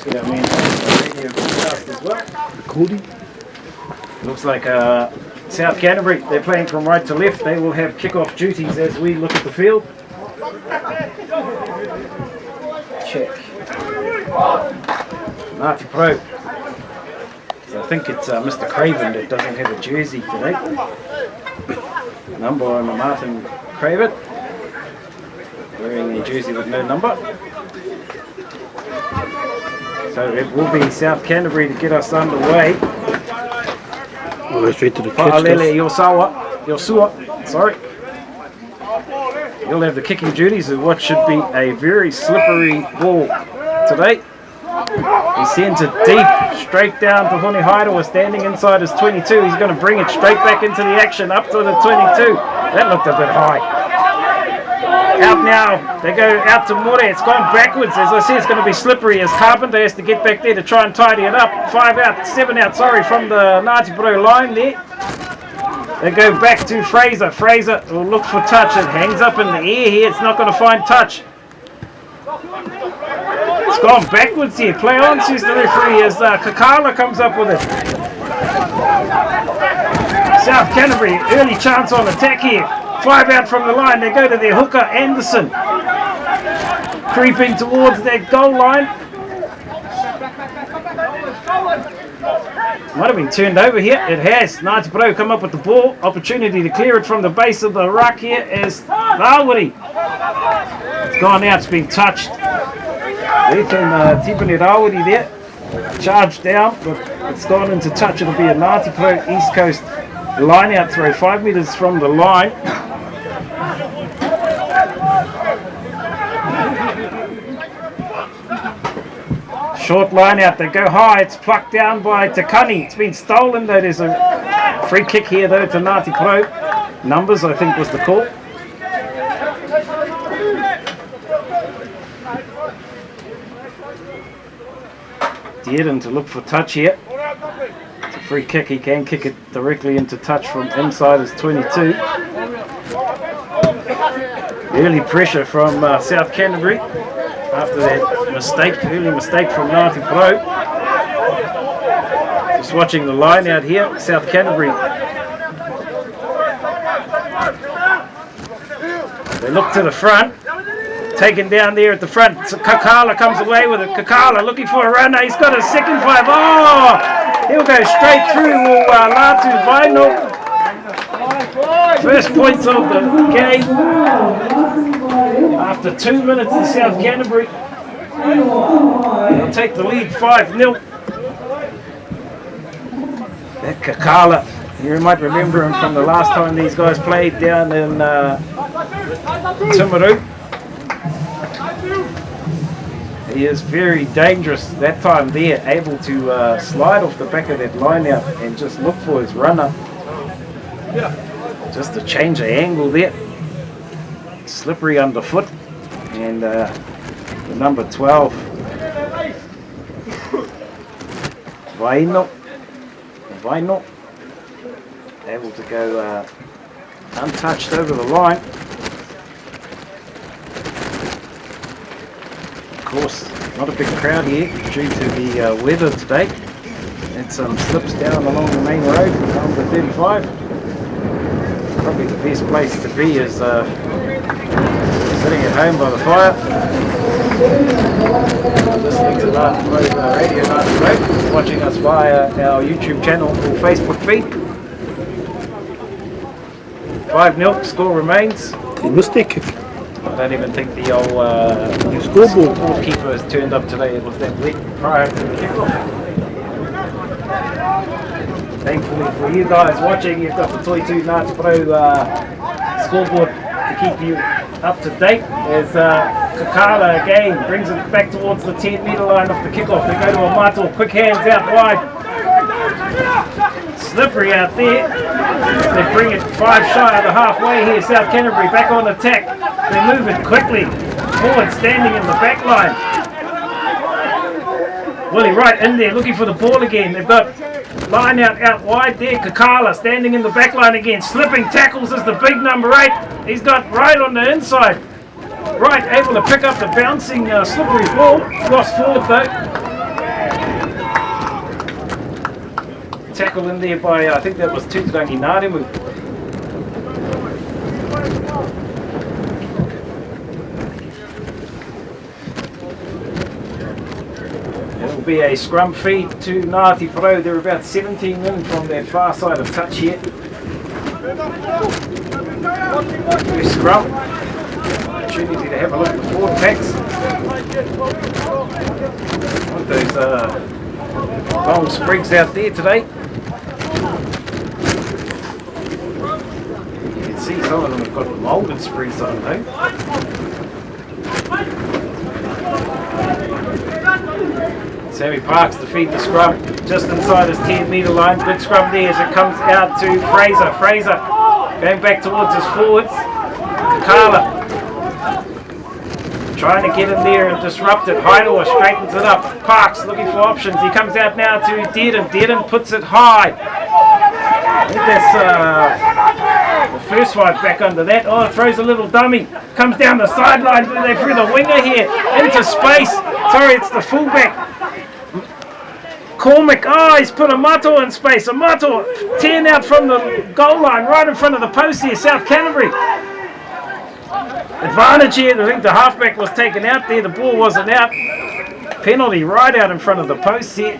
Just get our man on the radio broadcast as well. Recording. Looks like South Canterbury, they're playing from right to left. They will have kick-off duties as we look at the field. Check. Ngati Porou. So I think it's Mr. Craven that doesn't have a jersey today. Number on Martin Craven. Wearing a jersey with no number. So it will be South Canterbury to get us underway. We'll go straight to the catch. Yosua, sorry. You'll have the kicking duties of what should be a very slippery ball today. He sends it deep, straight down to Hone Hairoa, standing inside his 22. He's going to bring it straight back into the action, up to the 22. That looked a bit high. Out now, they go out to More. It's gone backwards. As I say, it's going to be slippery as Carpenter has to get back there to try and tidy it up. 7 out, from the Ngati Porou line there. They go back to Fraser. Fraser will look for touch. It hangs up in the air here. It's not going to find touch. It's gone backwards here. Play on, says the referee, as Kakala comes up with it. South Canterbury, early chance on attack here. 5 out from the line. They go to their hooker, Anderson. Creeping towards their goal line. Might have been turned over here. It has. Ngati Porou come up with the ball. Opportunity to clear it from the base of the ruck here as Rawiri. It's gone out. It's been touched. Tipene Rawiri there. Charged down, but it's gone into touch. It'll be a Ngati Porou East Coast line out throw. 5 metres from the line. Short line out, they go high, it's plucked down by Takani. It's been stolen though, there's a free kick here though to Ngati Porou. Numbers I think was the call. Dearden to look for touch here. It's a free kick, he can kick it directly into touch from inside his 22. Early pressure from South Canterbury. After that mistake, early mistake from Ngati Porou. Just watching the line out here, South Canterbury. They look to the front, taken down there at the front. So Kakala comes away with it. Kakala looking for a runner. He's got a second 5. Oh, he'll go straight through Latu Vaino. First points of the game. After 2 minutes to South Canterbury. They'll take the lead 5-0. That Kakala, you might remember him from the last time these guys played down in Timaru. He is very dangerous that time there, able to slide off the back of that line out and just look for his runner. Just to change the angle there. Slippery underfoot. And the number 12, Vaino, able to go untouched over the line. Of course, not a big crowd here due to the weather today. And some slips down along the main road, number 35. Probably the best place to be is sitting at home by the fire, listening to Ngati Porou Radio Ngati Porou, watching us via our YouTube channel or Facebook feed. 5-0, score remains. They missed their kick. I don't even think the old scoreboard keeper has turned up today. It was that wet prior to the kickoff. Thankfully for you guys watching, you've got the TOITU Ngati Porou scoreboard to keep you up to date as Kakala again brings it back towards the 10-metre line off the kickoff. They go to Amato, quick hands out wide. Slippery out there. They bring it 5 shy of the halfway here. South Canterbury back on attack. They move it quickly. Forward standing in the back line. Willie right in there looking for the ball again. They've got line out wide there. Kakala standing in the back line again. Slipping tackles is the big number 8. He's got right on the inside. Right, able to pick up the bouncing slippery ball. Lost forward though. tackle in there by, I think that was TOITU Ngati. It'll be a scrum feed to Ngati Porou. They're about 17 in from that far side of touch here. New scrum. Opportunity to have a look at the forward packs. Want those long sprigs out there today. You can see some of them have got moulded sprigs on them. Sammy Parks to feed the scrum just inside his 10-metre line. Good scrum there as it comes out to Fraser. Fraser going back towards his forwards. Carla trying to get in there and disrupt it. Hightower straightens it up. Parks looking for options. He comes out now to Dearden. Dearden puts it high. I think that's the first one back under that. Oh, it throws a little dummy. Comes down the sideline. They threw the winger here into space. Sorry, it's the fullback. Cormac, oh, he's put a Mato in space. A Mato tearing out from the goal line, right in front of the post here, South Canterbury. Advantage here, I think the halfback was taken out there, the ball wasn't out. Penalty right out in front of the post here.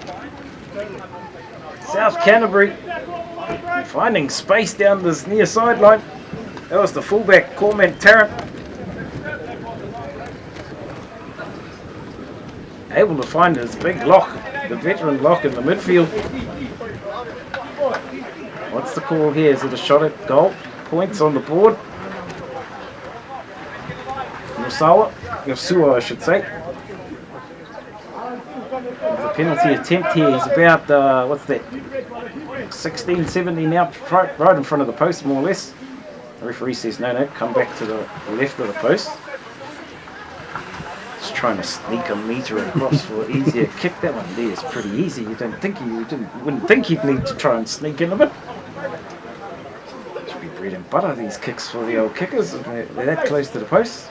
South Canterbury finding space down this near sideline. That was the fullback, Cormac Tarrant. Able to find his big lock, the veteran lock in the midfield. What's the call here? Is it a shot at goal? Points on the board. Yosua, I should say. The penalty attempt here is about, what's that, 16, 17 out right in front of the post, more or less. The referee says, no, come back to the left of the post. Just trying to sneak a metre across for an easier kick. That one there is pretty easy. You wouldn't think he'd need to try and sneak in a bit. Should be bread and butter, these kicks for the old kickers. They're that close to the post.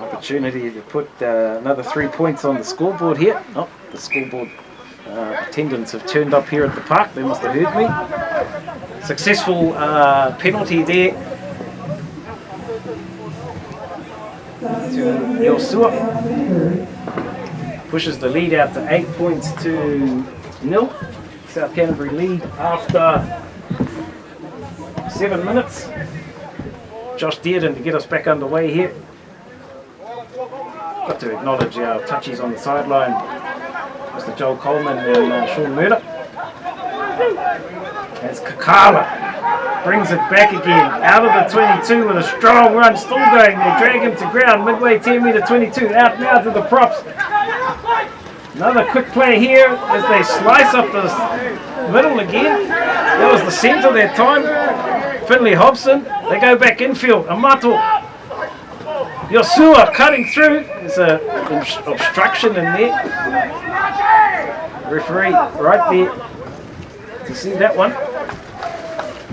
Opportunity to put another 3 points on the scoreboard here. Oh, the scoreboard attendants have turned up here at the park. They must have heard me. Successful penalty there to Yosua. Pushes the lead out to 8 points to 0. South Canterbury lead after 7 minutes. Josh Dearden to get us back underway here. Got to acknowledge our touchies on the sideline, Mr. Joel Coleman and Sean Murder. As Kakala brings it back again, out of the 22 with a strong run, still going. They drag him to ground, midway 10 metre 22, out now to the props. Another quick play here as they slice up the middle again. That was the centre that time. Finley Hobson, they go back infield. Amato. Yosua cutting through. There's an obstruction in there. Referee right there to see that one.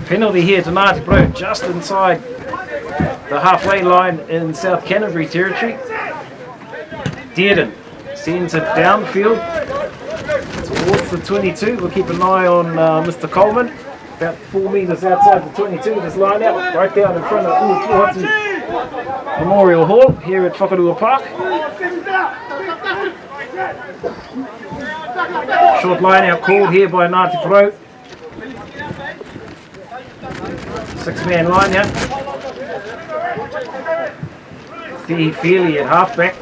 Penalty here to Ngati Porou, just inside the halfway line in South Canterbury territory. Dearden sends it downfield towards the 22. We'll keep an eye on Mr. Coleman. About 4 metres outside the 22 with his line out, right down in front of Uapuhatu Memorial Hall here at Whakarua Park. Short line out called here by Ngati Porou. 6-man line out. Fihi Feely at halfback.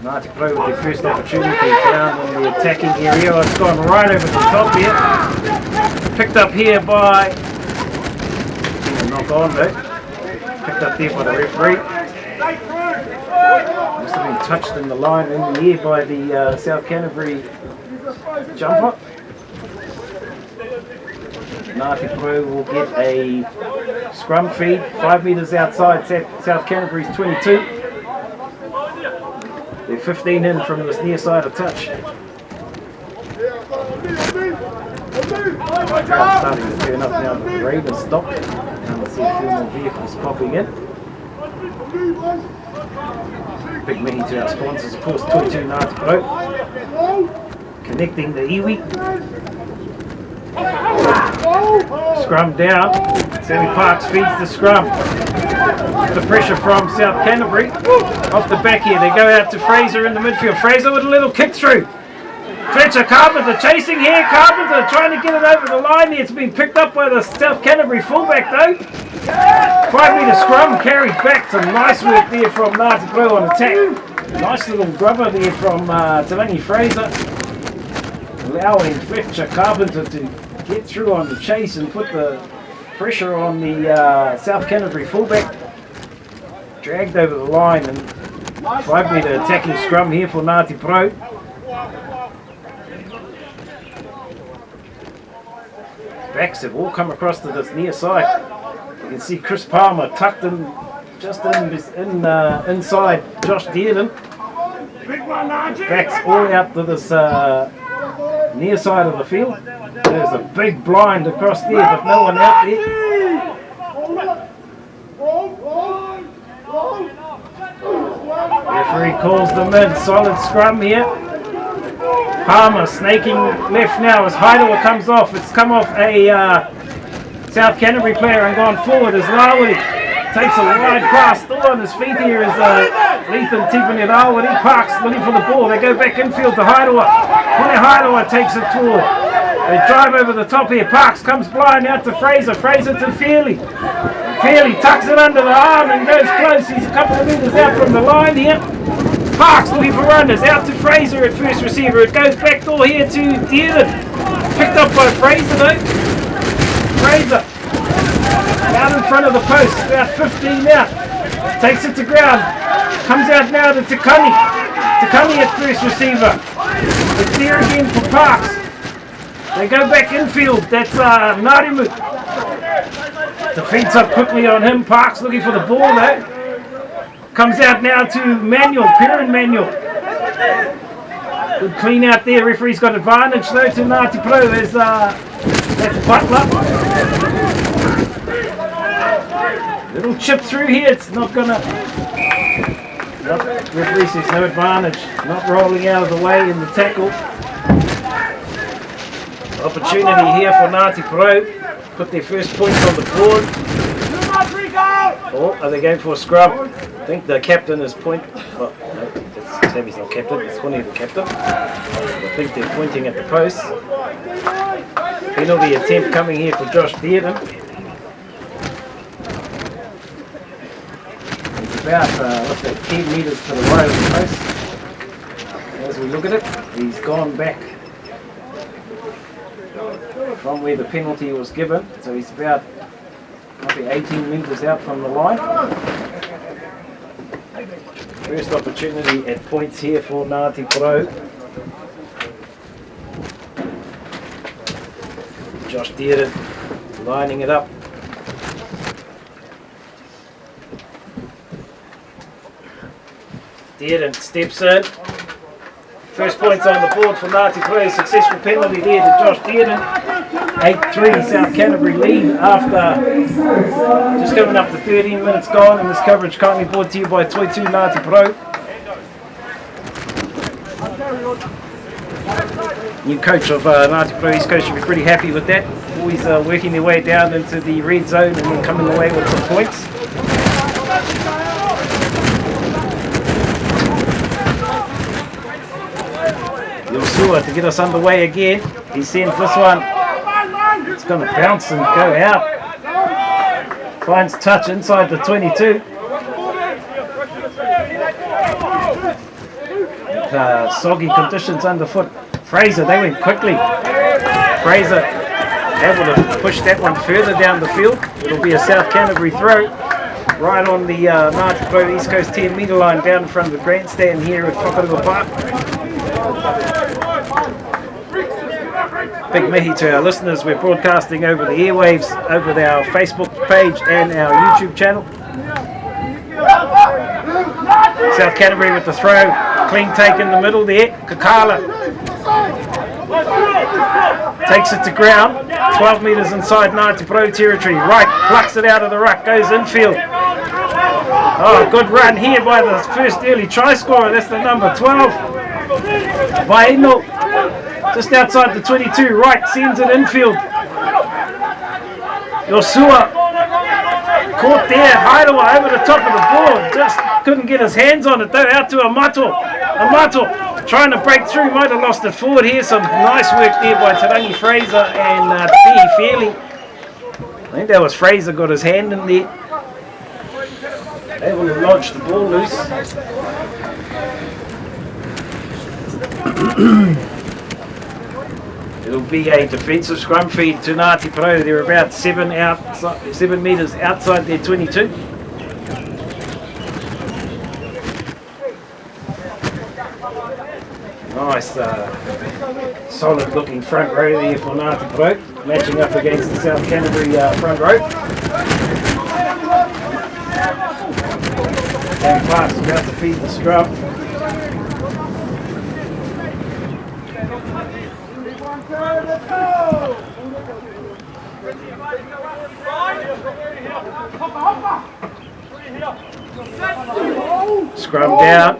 Ngati Porou with their first opportunity down in the attacking area. It's gone right over the top here. Picked up here by... knock on though. Picked up there by the referee. Must have been touched in the line in the air by the South Canterbury jumper. Ngati Porou will get a scrum feed 5 metres outside South Canterbury's 22. They're 15 in from this near side of touch. Starting to turn up now, the rain has stopped. And we'll see a few more vehicles popping in. Big mihi to our sponsors, of course, TOITU Ngati Porou. Connecting the iwi. Scrum down. Sammy Parks feeds the scrum. The pressure from South Canterbury. Off the back here, they go out to Fraser in the midfield. Fraser with a little kick through. Fletcher Carpenter chasing here. Carpenter trying to get it over the line here. It's been picked up by the South Canterbury fullback though. 5 metre scrum carried back. Some nice work there from Ngati Porou on attack. Nice little grubber there from Talangi Fraser. Allowing Fletcher Carpenter to get through on the chase and put the pressure on the South Canterbury fullback. Dragged over the line and 5 metre attacking scrum here for Ngati Porou. Backs have all come across to this near side. You can see Chris Palmer tucked in, just inside Josh Dearden. Backs all out to this near side of the field. There's a big blind across there, but no one out there. Referee calls them in. Solid scrum here. Palmer snaking left now as Heidewa comes off. It's come off a South Canterbury player and gone forward as Lawari takes a wide pass. Still on his feet here is Lethan Tipene Lawari. Parks looking for the ball. They go back infield to Heidewa. Heidewa takes it forward. They drive over the top here. Parks comes blind out to Fraser. Fraser to Fairley. Fairley tucks it under the arm and goes close. He's a couple of metres out from the line here. Parks looking for runners. Out to Fraser at first receiver. It goes back door here to Dearden. Picked up by Fraser though. Fraser out in front of the post. About 15 now. Takes it to ground. Comes out now to Takani. Takani at first receiver. It's there again for Parks. They go back infield. That's Narimu. Defense up quickly on him. Parks looking for the ball though. Comes out now to Manuel, Perrin Manuel. Good clean out there. Referee's got advantage though to Ngati Porou. There's that's Butler. Little chip through here. It's not gonna. Referee says no advantage. Not rolling out of the way in the tackle. Opportunity here for Ngati Porou. Put their first points on the board. Oh, are they going for a scrum? I think the captain is pointing. Well, no, Sammy's not captain. It's Connie the captain. I think they're pointing at the post. Penalty attempt coming here for Josh Dearden. He's about what's that, 10 metres to the right of the post. As we look at it, he's gone back from where the penalty was given, so he's about maybe 18 metres out from the line. First opportunity at points here for Ngati Porou. Josh Dearden lining it up. Dearden steps in. First points on the board for Ngati Porou. Successful penalty there to Josh Dearden. 8-3 South Canterbury lead after just coming up to 13 minutes gone, and this coverage kindly brought to you by TOITU Ngati Porou. New coach of Ngati Porou East Coast should be pretty happy with that. Always working their way down into the red zone and then coming away with some points. Yosua to get us underway again. He sends this one. It's going to bounce and go out. Finds touch inside the 22. Soggy conditions underfoot. Fraser, they went quickly. Fraser able to push that one further down the field. It'll be a South Canterbury throw. Right on the Ngati Porou East Coast 10 metre line down in front of the grandstand here at Whakarua Park. Big mihi to our listeners. We're broadcasting over the airwaves, over our Facebook page and our YouTube channel. South Canterbury with the throw. Clean take in the middle there. Kakala takes it to ground. 12 metres inside Ngati Porou territory. Right, plucks it out of the ruck, goes infield. Oh, good run here by the first early try scorer. That's the number 12. Vaino, just outside the 22, right, sends it infield. Yosua caught there, Hairoa over the top of the board, just couldn't get his hands on it though, out to Amato. Amato trying to break through, might have lost it forward here. Some nice work there by Tarangi Fraser and T. Fairley. I think that was Fraser got his hand in there. Able to launch the ball loose. It'll be a defensive scrum feed to Ngati Porou. They're about 7 metres outside their 22. Nice, solid looking front row there for Ngati Porou, matching up against the South Canterbury front row. And Clark's about to feed the scrum. Scrum down.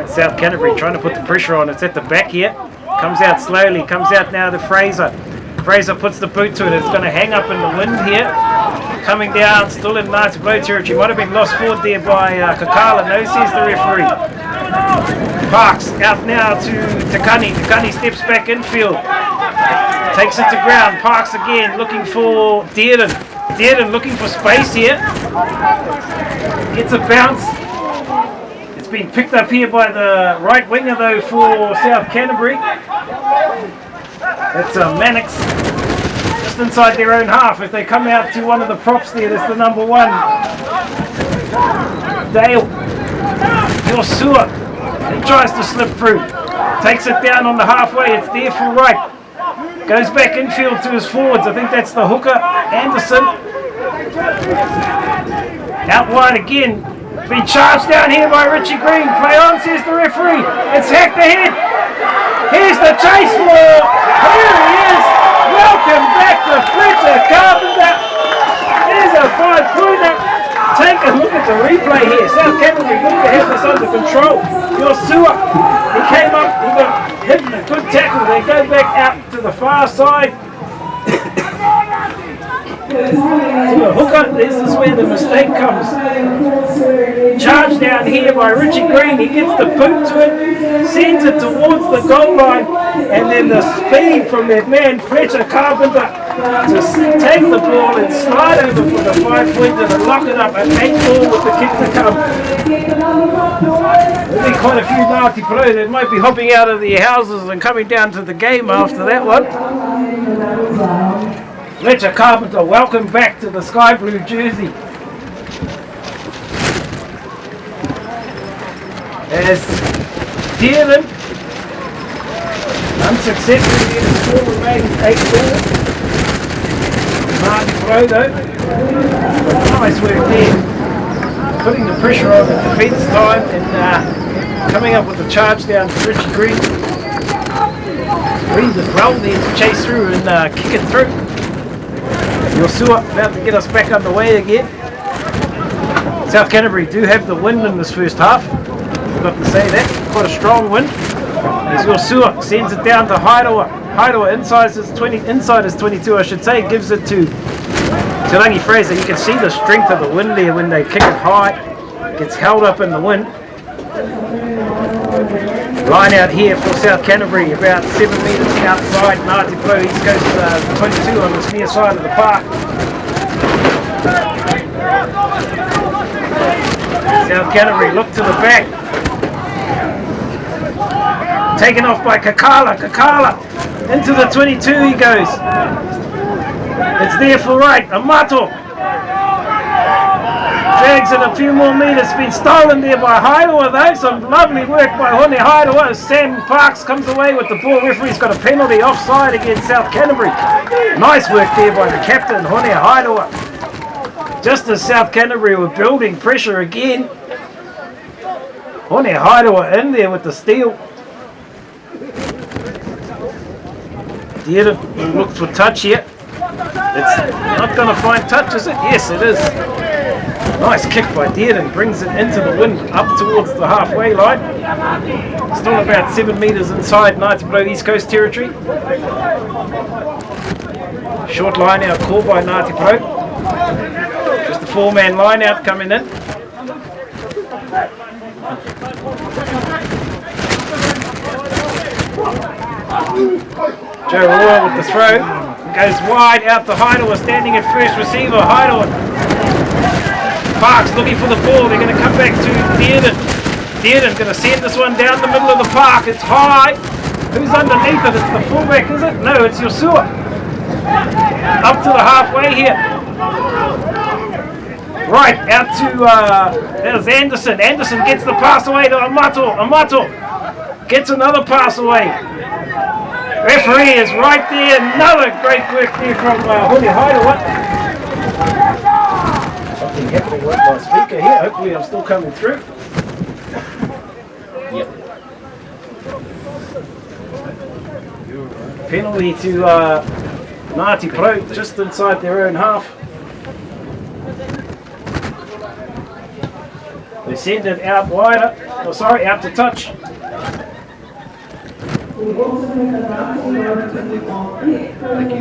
South Canterbury trying to put the pressure on. It's at the back here. Comes out slowly. Comes out now to Fraser. Fraser puts the boot to it. It's going to hang up in the wind here. Coming down, still in Ngati Porou territory. Might have been lost forward there by Kakala. No, says the referee. Parks out now to Takani. Takani steps back infield. Takes it to ground. Parks again looking for Dearden. Dearden looking for space here. Gets a bounce. It's been picked up here by the right winger though for South Canterbury. That's Mannix. Just inside their own half. If they come out to one of the props there, that's the number 1. Dale. Yosua. He tries to slip through. Takes it down on the halfway. It's there for right. Goes back infield to his forwards. I think that's the hooker, Anderson. Out wide again. Been charged down here by Richie Green. Play on, says the referee. It's hacked ahead. Here's the chase for. Here he is. Welcome back to Fletcher Carpenter. There's a 5-pointer. Take a look at the replay here. South Canterbury look to have this under control. Yosua, he came up, he got hit in a good tackle. They go back out to the far side. To the hooker, this is where the mistake comes. Charge down here by Richie Green. He gets the boot to it, sends it towards the goal line, and then the speed from that man, Fletcher Carpenter, to take the ball and slide over for the 5-pointer to lock it up, and 8-ball with the kick to come. There'll be quite a few Ngati Porou that might be hopping out of their houses and coming down to the game after that one. Fletcher Carpenter, welcome back to the sky blue jersey. As Dearden unsuccessfully in his score remaining 8-ball. Ngati Porou though. Nice work there. Putting the pressure on at defence time and coming up with the charge down to Richie Green. Green did well there to chase through and kick it through. Yosua about to get us back underway again. South Canterbury do have the wind in this first half. Forgot to say that. Quite a strong wind. As Yosua sends it down to Hairoa. Hairoa inside his 22, I should say. Gives it to Tarangi Fraser. You can see the strength of the wind there when they kick it high. It gets held up in the wind. Line out here for South Canterbury, about 7 metres outside Ngati Porou, East Coast 22 on this near side of the park. South Canterbury look to the back. Taken off by Kakala. Kakala into the 22 he goes. It's there for right. Amato. Drags it a few more metres, been stolen there by Hairoa though. Some lovely work by Hone Hairoa as Sam Parks comes away with the ball. Referee's got a penalty offside against South Canterbury. Nice work there by the captain, Hone Hairoa. Just as South Canterbury were building pressure again, Hone Hairoa in there with the steal. Dearden will look for touch here. It's not going to find touch, is it? Yes, it is. Nice kick by Dearden, brings it into the wind up towards the halfway line. Still about 7 metres inside Ngati Porou East Coast territory. Short line out call by Ngati Porou. Just a 4-man line out coming in. Joe Royal with the throw. Goes wide out to Heidelberg, standing at first receiver. Heidelberg. Parks looking for the ball. They're going to come back to Dearden. Dearden going to send this one down the middle of the park. It's high. Who's underneath it? It's the fullback, is it? No, it's Yosua. Up to the halfway here. Right, out to, there's Anderson. Anderson gets the pass away to Amato. Amato gets another pass away. Referee is right there. Another great work there from Huli Haidawa. Something happening with my speaker here. Hopefully I'm still coming through. Yep. Penalty to Ngati Porou just inside their own half. They send it out wider. Oh, sorry, out to touch. We've also been announcing the Thank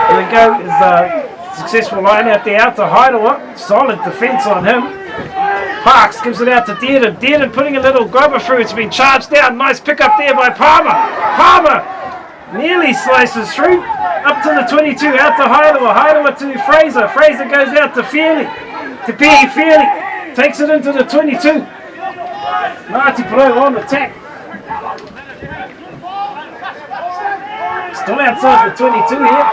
There we go, is a successful line out there, out to Heidelberg. Solid defence on him. Parks gives it out to Dearden. Dearden putting a little grubber through. It's been charged down. Nice pick up there by Palmer. Palmer nearly slices through. Up to the 22. Out to Heidelberg. Heidelberg to Fraser. Fraser goes out to Fairley. To P. Fairley takes it into the 22. Ngati Porou on attack. Still outside the 22 here.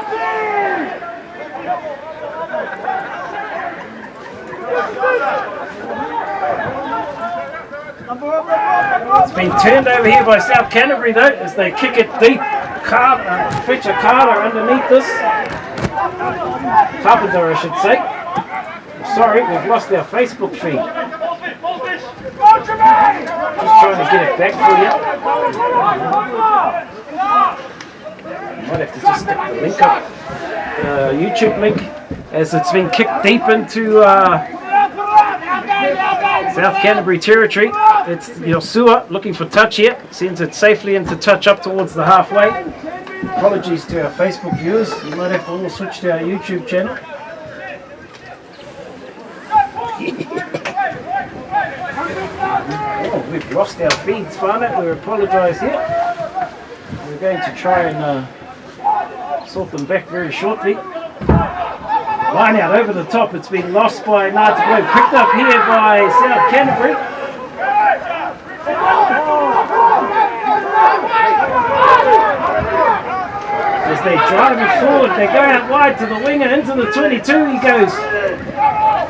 It's been turned over here by South Canterbury though, as they kick it deep. Fetcher Carter underneath this. Carpenter, I should say. Sorry, we've lost our Facebook feed. Just trying to get it back for you. Might have to just stick the link up. YouTube link, as it's been kicked deep into South Canterbury territory. It's Yosua looking for touch here. Sends it safely into touch up towards the halfway. Apologies to our Facebook viewers. You might have to all switch to our YouTube channel. Oh, we've lost our feeds, Farnett. We apologise here. We're going to try and sort them back very shortly. Line out over the top. It's been lost by Ngati Porou. Picked up here by South Canterbury. As they drive it forward, they go out wide to the winger into the 22. He goes.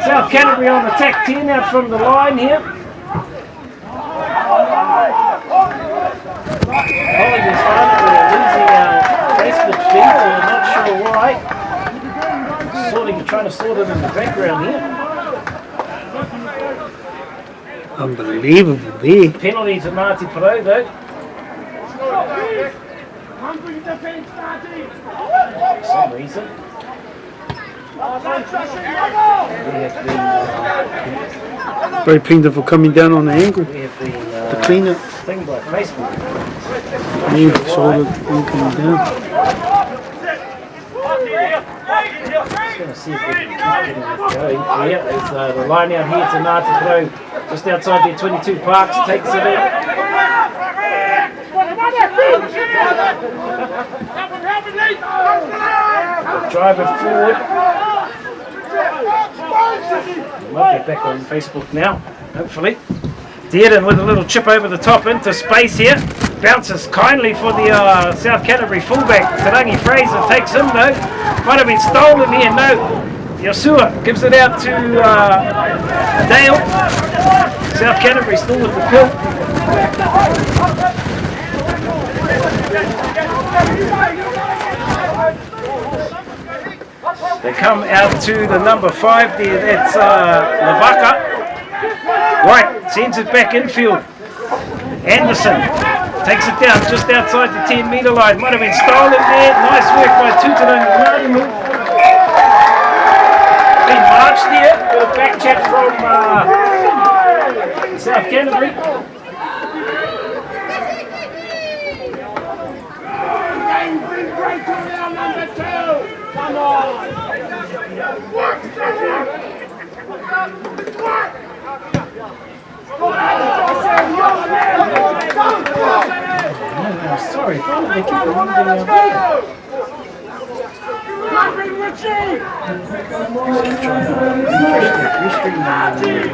South Canterbury on attack. 10 out from the line here. Apologies, Father. We're losing our Facebook feed, so we're not sure why. Trying to sort it in the background here. Unbelievable there. Penalty to Ngati Porou though. For some reason. Very painful for coming down on the angle. We have been to clean it. Thing by Facebook. Yeah, saw it coming down. Just going to see if we can keep getting it going. Yeah, there's the line out here to Ngati Porou, just outside their 22. Parks takes it in. They'll drive it forward. We might get back on Facebook now, hopefully. Dearden with a little chip over the top into space here. Bounces kindly for the South Canterbury fullback. Tarangi Fraser takes him though. Might have been stolen here, no. Yosua gives it out to Dale. South Canterbury still with the pill. They come out to the number 5 there, that's Lavaka. Right, sends it back infield. Anderson takes it down just outside the 10-metre line. Might have been stolen there. Nice work by TOITU Ngati Porou. Been marched there with a back chat from South Canterbury. Come on! Sorry, they keep moving out there.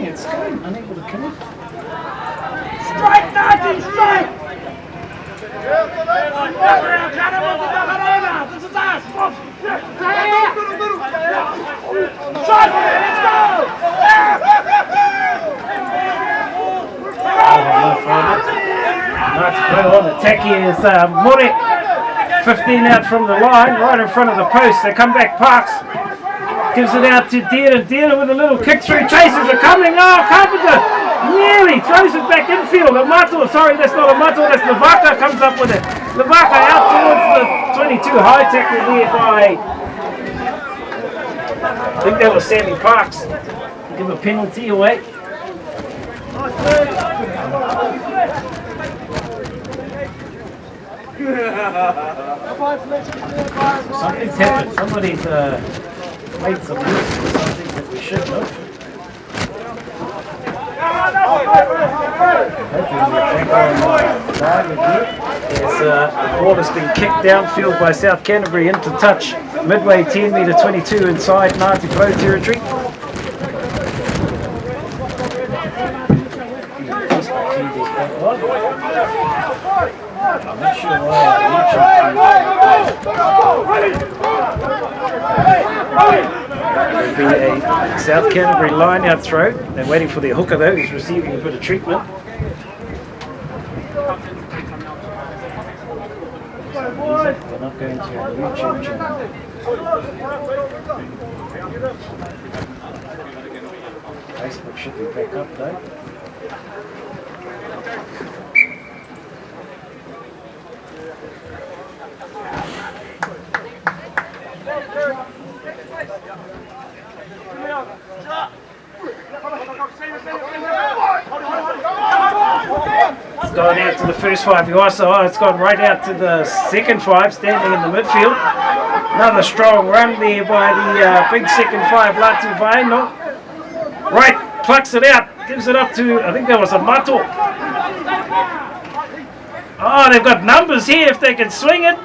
It's going unable to connect. Strike, Nati, strike! This is us! Shot! Let's go! Nice play on attack here is More. 15 out from the line, right in front of the post. They come back, Parks. Gives it out to Dearden. Dearden with a little kick through. Chasers are coming. Oh, Carpenter nearly throws it back infield. Amato, sorry, that's not Amato, that's Lavaka comes up with it. Lavaka out towards the 22. High tackle there by, I think that was Sammy Parks. Give a penalty away. Something's happened. Somebody's made some use of something that we shouldn't have. As the ball has been kicked downfield by South Canterbury into touch. Midway 10-metre 22 inside Ngati Porou territory. I'm not sure why There'll be a South Canterbury line-out throw. They're waiting for their hooker though, he's receiving a bit of treatment. They're not going to YouTube channel. Facebook should be back up though. It's gone out to the first 5. It's gone right out to the second 5, standing in the midfield. Another strong run there by the big second 5, Latu Vaino. Right, plucks it out, gives it up to, I think that was a Mato. Oh, they've got numbers here if they can swing it.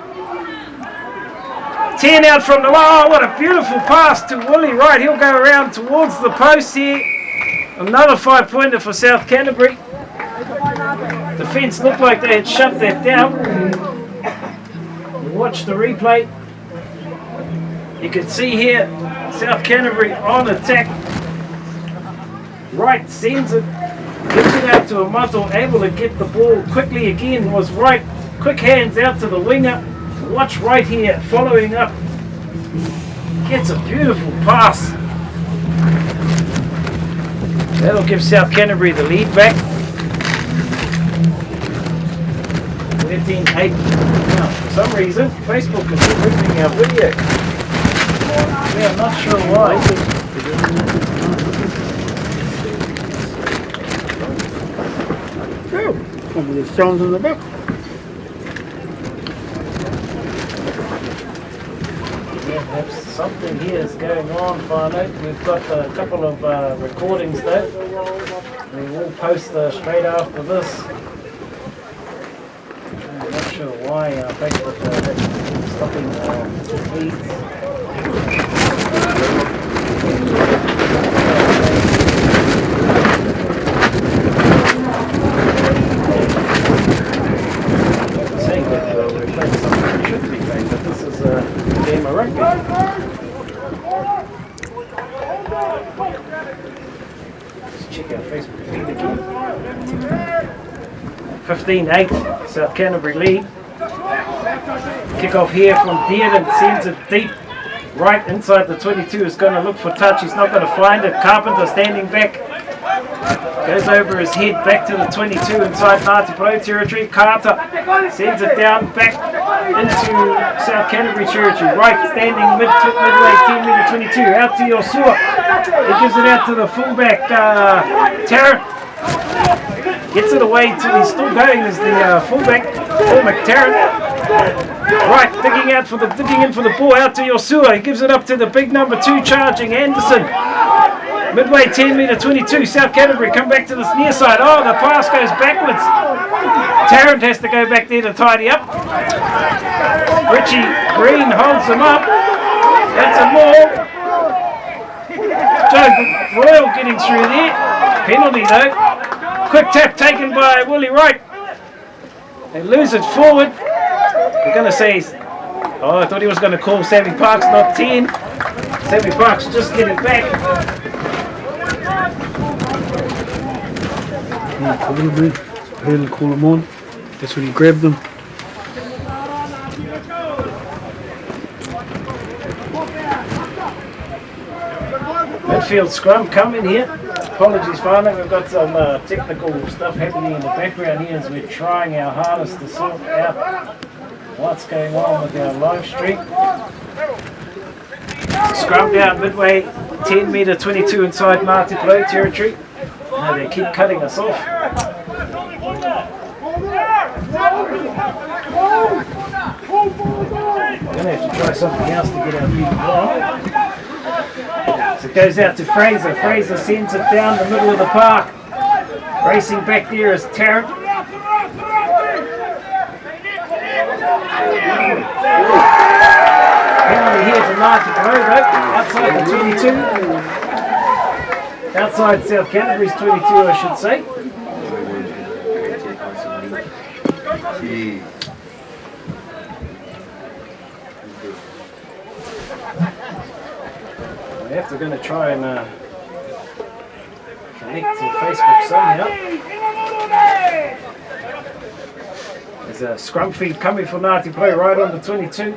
10 out from the line. Oh, what a beautiful pass to Willie. Right, he'll go around towards the post here. Another 5-pointer for South Canterbury. Defence looked like they had shut that down. Watch the replay. You can see here South Canterbury on attack. Right, sends it, gives it out to Amato, able to get the ball quickly again. Was right, quick hands out to the winger. Watch right here, following up. Gets a beautiful pass. That'll give South Canterbury the lead back. 13-8. Now, for some reason, Facebook is ripping our video. Yeah, I'm not sure why. Some of the sounds in the back. Yeah, perhaps something here is going on, Fano. We've got a couple of recordings though. We will post straight after this. I'm not sure why Facebook is stopping the feeds. Saying that we're playing something we shouldn't be playing, but this is a game of rugby. Let's check our Facebook feed again. 15-8, South Canterbury lead. Kick off here from Dearden, sends it deep. Right inside the 22 is going to look for touch. He's not going to find it. Carpenter standing back. Goes over his head back to the 22 inside Ngati Porou territory. Carter sends it down back into South Canterbury territory. Right standing midway 10 metre 22. Out to Yosua. He gives it out to the fullback Tarrant. Gets it away to, he's still going as the fullback Paul McTarrant. Right, digging in for the ball out to Yosua. He gives it up to the big number 2 charging Anderson. Midway 10 metre 22, South Canterbury come back to the near side. Oh, the pass goes backwards. Tarrant has to go back there to tidy up. Richie Green holds him up. That's a maul. Joe Royal getting through there. Penalty though. Quick tap taken by Willie Wright. They lose it forward. They're going to say, oh, I thought he was going to call Sammy Parks, not 10. Sammy Parks just getting back. He'll call him on. That's when he grabbed them. Midfield scrum coming here. Apologies, finally, we've got some technical stuff happening in the background here as we're trying our hardest to sort out what's going on with our live stream. Scrum down midway, 10 metre 22 inside Ngati Porou territory. No, they keep cutting us off. We're going to have to try something else to get our people on. So it goes out to Fraser. Fraser sends it down the middle of the park. Racing back there is Tarrant. Penalty here to Ngati Porou though, outside the 22. Outside South Canterbury's 22, I should say. We're going to try and connect to Facebook somehow. There's a scrum feed coming for Ngati Porou right on the 22.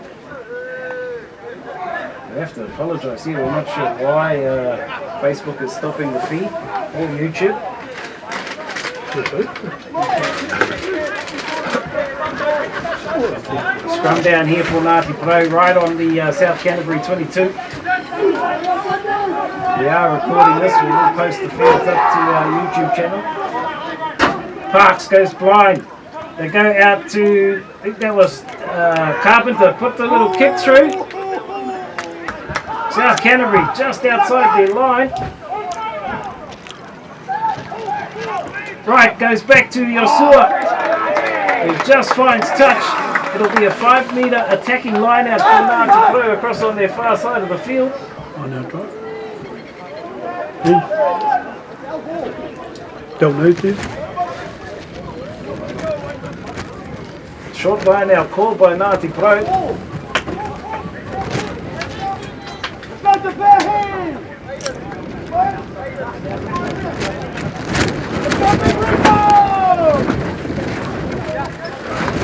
We have to apologise here, we're not sure why Facebook is stopping the feed, or YouTube. Scrum down here for Ngati Porou right on the South Canterbury 22. We are recording this, we will post the feeds up to our YouTube channel. Parks goes blind. They go out to, I think that was Carpenter, put the little kick through. South Canterbury just outside their line. Right, goes back to Yosua. He just finds touch. It'll be a 5 metre attacking line out for Ngati Porou across on their far side of the field. On our drive. Don't know to. Short line now called by Ngati Porou.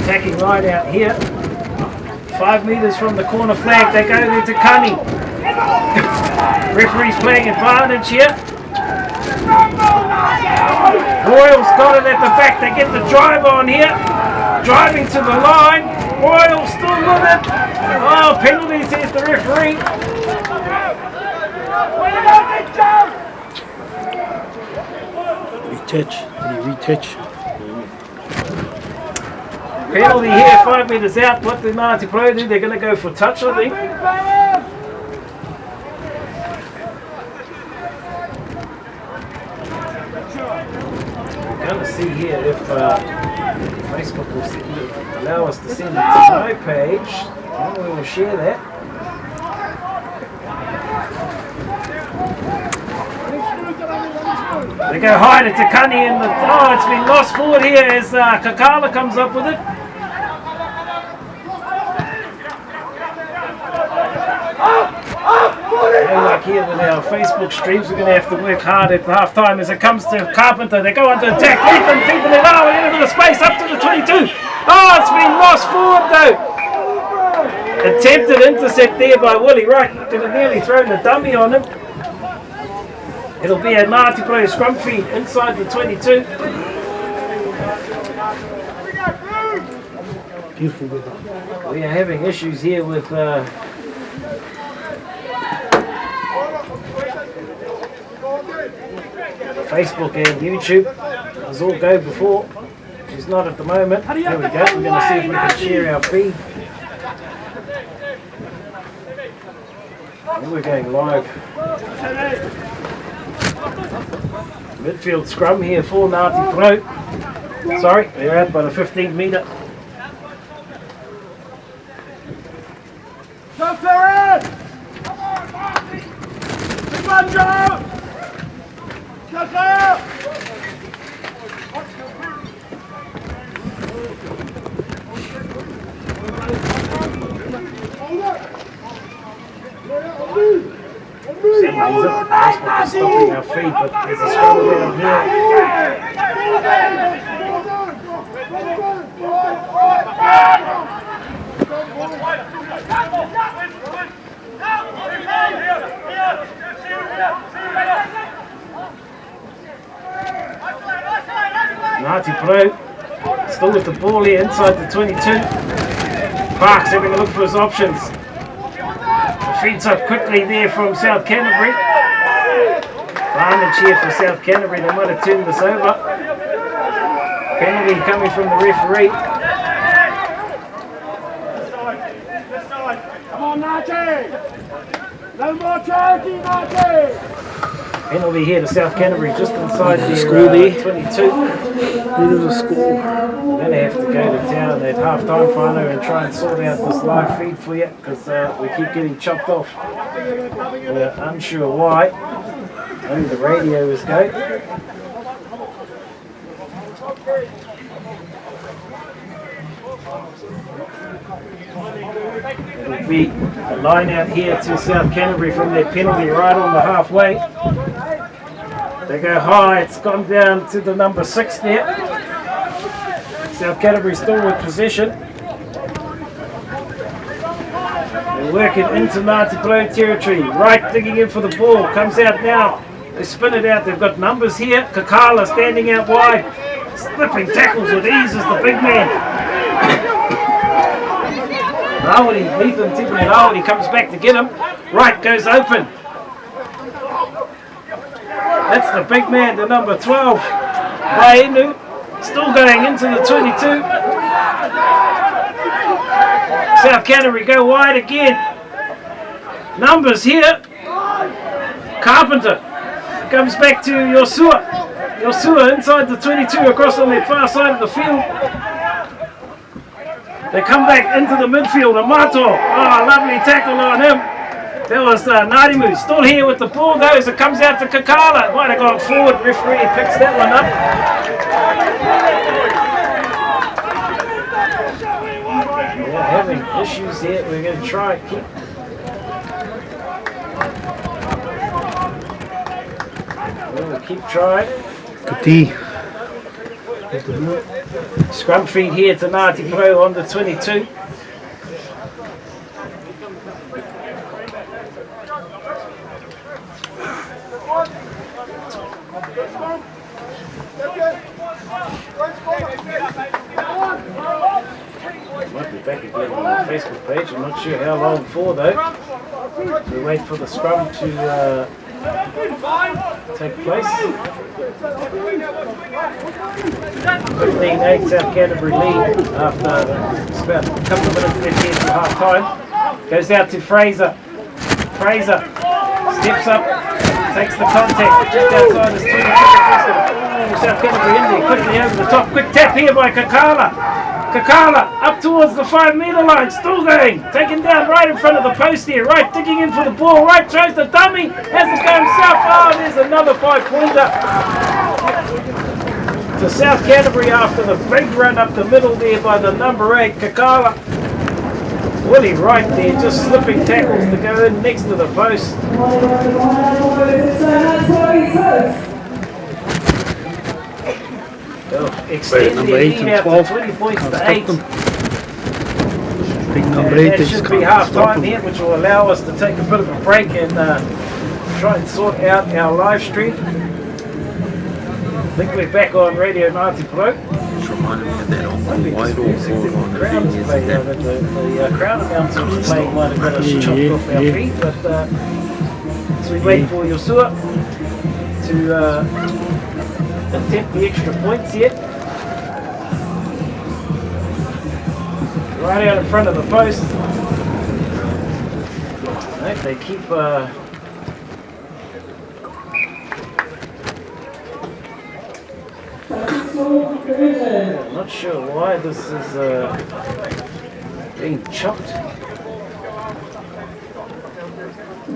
Attacking line out here. 5 metres from the corner flag. They go there to Cunny. Referee's playing advantage here. Royals got it at the back. They get the drive on here. Driving to the line. Royals still with it. Oh, penalty, says the referee. Retouch. Did he retouch? Penalty here, 5 metres out. What did Ngati Porou do? They're going to go for touch, I think. We're going to see here if Facebook will allow us to send it to my page. And we will share that. They go high to Takani and it's been lost forward here as Kakala comes up with it. No luck here with our Facebook streams. We're going to have to work hard at half time as it comes to Carpenter. They go under attack. Ethan keeping it into the space up to the 22. Oh, it's been lost forward though. Attempted intercept there by Willie Wright. Could have nearly thrown the dummy on him. It'll be a Ngati Porou scrum feed inside the 22. Beautiful weather. We are having issues here with Facebook and YouTube. It was all go before. She's not at the moment. There we go. We're going to see if we can share our feed. And we're going live. Midfield scrum here for Ngati Porou. Sorry, they're out by the 15 metre. Go clear in! Come on, Joe! Go clear! Stopping our feed, but there's a scrum around here. Ngati Porou still with the ball here inside the 22. Parks having a look for his options. Feeds up quickly there from South Canterbury. Advantage here for South Canterbury. They might have turned this over. Penalty coming from the referee. Come on, Ngati! No more charity, Ngati! Penalty here to South Canterbury just inside the Score there. 22. There's a score. We're going to have to go to town at half-time, Whānau, and try and sort out this live feed for you because we keep getting chopped off. We're unsure why. Only the radio is going. It'll be a line out here to South Canterbury from their penalty right on the halfway. They go high, it's gone down to the number 6 there. South Canterbury still with possession. They work it into Ngati Porou territory. Right digging in for the ball, comes out now. They spin it out, they've got numbers here. Kakala standing out wide. Slipping tackles with ease as the big man. Ethan Tipping Rawadi comes back to get him. Right goes open. That's the big man, the number 12. Baenu, still going into the 22. South Canterbury go wide again. Numbers here. Carpenter comes back to Yosua. Yosua inside the 22 across on the far side of the field. They come back into the midfield. Amato, lovely tackle on him. That was Narimu, still here with the ball though as it comes out to Kakala. Might have gone forward, referee picks that one up. We're having issues here, we're going to try and keep trying. Good. Scrum feed here to Ngati Porou on the 22. Might be back again on the Facebook page, I'm not sure how long for though. We wait for the scrum to take place. 15-8 South Canterbury lead after it's about a couple of minutes left here till half time. Goes out to Fraser. Fraser steps up, takes the contact just outside his 20. South Canterbury in there, quickly over the top. Quick tap here by Kakala. Kakala up towards the 5 metre line, still going. Taken down right in front of the post here. Right digging in for the ball. Right throws the dummy. Has to go himself. Oh, there's another 5-pointer. To South Canterbury after the big run up the middle there by the number 8, Kakala. Willie Wright there, just slipping tackles to go in next to the post. Extend their lead out to 20 points to 8. big number And 8. that They should just be can't half stop time them. here, which will allow us to take a bit of a break and try and sort out our live stream. I think we're back on Radio Ngati Porou. Just reminded me of that on Might be White just or music on the the crowds venues play, and that. the crowd announcers playing might have got us chopped off our feet, but as we wait for Yosua to attempt the extra points here. Right out in front of the post. Right, they keep I'm not sure why this is being chopped.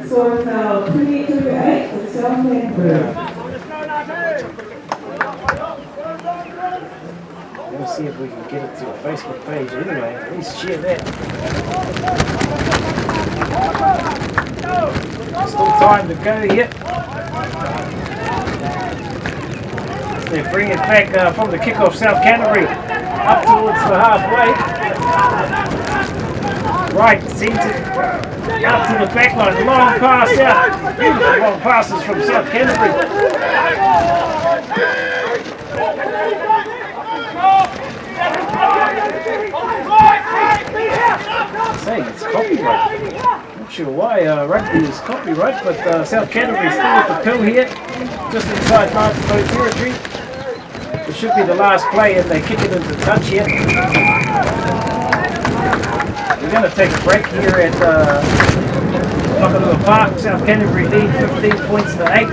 So it's now 22-8 for South Canterbury. We'll see if we can get it to a Facebook page anyway. At least share that. Still time to go here. They bring it back from the kickoff, South Canterbury, up towards the halfway. Right, sends it out to the back line. Long pass out. Beautiful long passes from South Canterbury. Saying it's copyright. Not sure why rugby is copyright, but South Canterbury still with the pill here, just inside Ngati Porou territory. It should be the last play and they kick it into touch here. We're going to take a break here at Whakanua Park. South Canterbury lead 15 points to 8.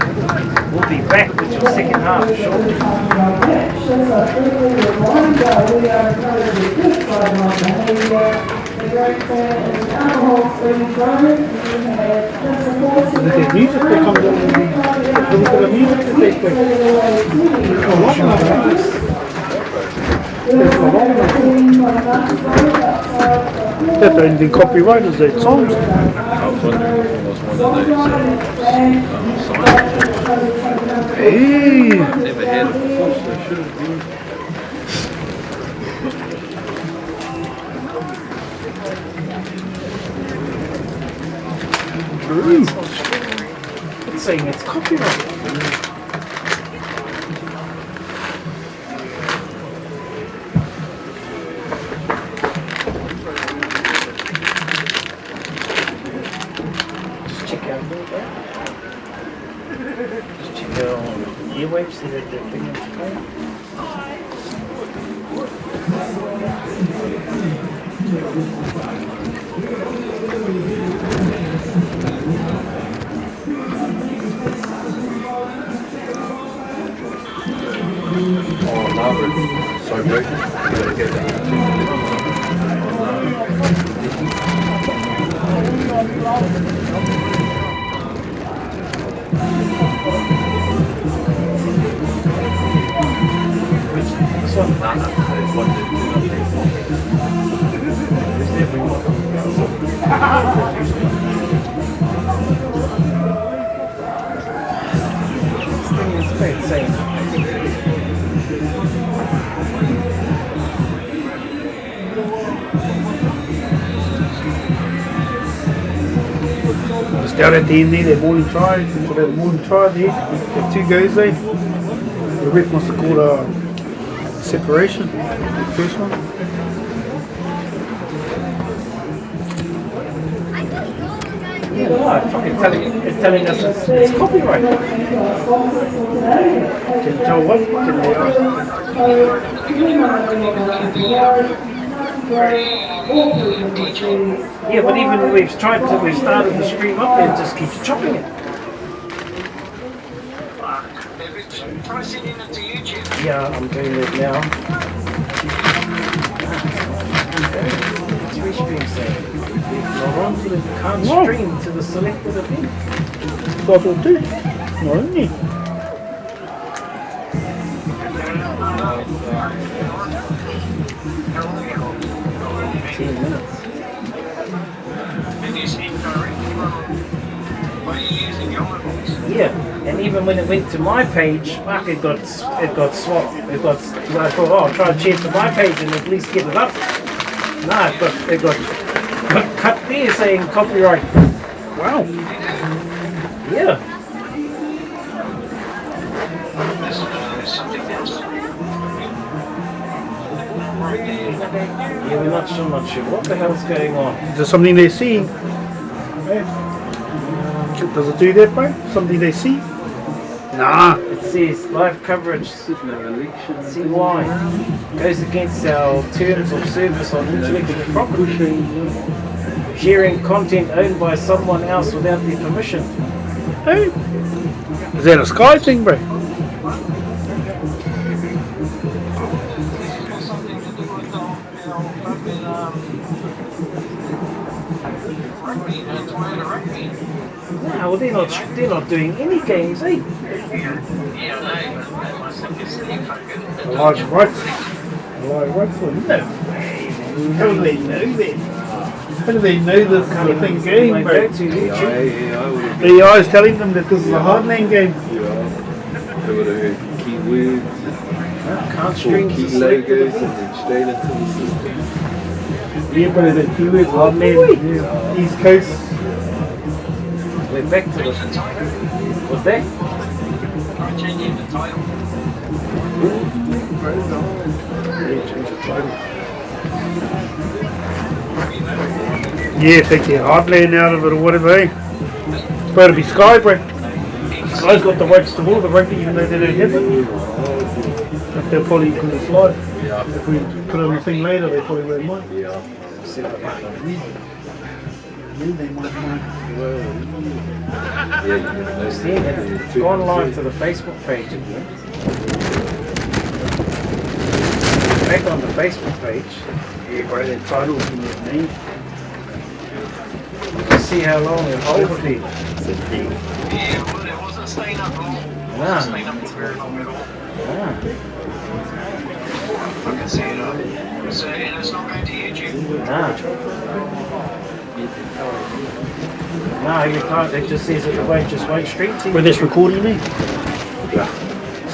We'll be back with your second half shortly. The music they come down with the music that they play. That ain't been copyrighted, that songs. I was wondering if it was one of those signs. Hey! Never had it before, so it should have been. It's saying it's copyright. Just check out a little bit. Just check out on earwaves, see that the thing is playing. Oh, Margaret, so broken. You gotta get that. This one? There's one that There's everyone. This thing is insane. Just down at the end there, that morning try. So that morning try there, the two guys there. The ref must have called a separation. The first one. Yeah, no, fucking it's telling us it's copyright. Can you tell what? Can they ask? Yeah, but even when we've started the stream up there, it just keeps chopping it. Try sending it to YouTube. Yeah, I'm doing it now. It's restream saying. Log on to the can't stream to the selected event. Bottle too. Not only. 10 minutes. And you see directly what are you using your eyeballs? Yeah, and even when it went to my page, fuck, it got swapped. I thought, oh, I'll try to share to my page and at least get it up. No, it got cut there saying copyright. Wow. Yeah. There's something else. Yeah, we're not sure what the hell's going on. Is there something they see? Does it do that, bro? Something they see? Nah. It says live coverage. See why? Goes against our terms of service on intellectual property. Sharing content owned by someone else without their permission. Hey. Is that a Sky thing, bro? No, well they're not doing any games, eh? Live rights. Live rights for no. How do they know that? How do they know this kind of thing game, bro? The AI is telling them that this is a Heartland game. They would have heard keywords, Can't string key to logos, and then straight into the system. Yeah, bro, the keywords Heartland, yeah. East Coast. We're back to the... What's that? I'm changing the title. Yeah, take the Heartland out of it or whatever, eh? It's better be Sky, bro. Sky's got the rights to all the rugby, even though they don't have it. But they'll probably, because it's live. If we put it on the thing later, they probably won't mind. Yeah. Yeah, they might mind. Yeah, you know, See, it's gone live to the Facebook page again. Back on the Facebook page. Yeah, bro, their titles and their name. Let's see how long it holds for you. Yeah, well, it wasn't staying up long. It Nah. wasn't staying up for very long at all. Ah. I can see it up. So, and it's not going to YouTube. Nah. No, you can't. It just says it won't stream to you. Where this recording, eh?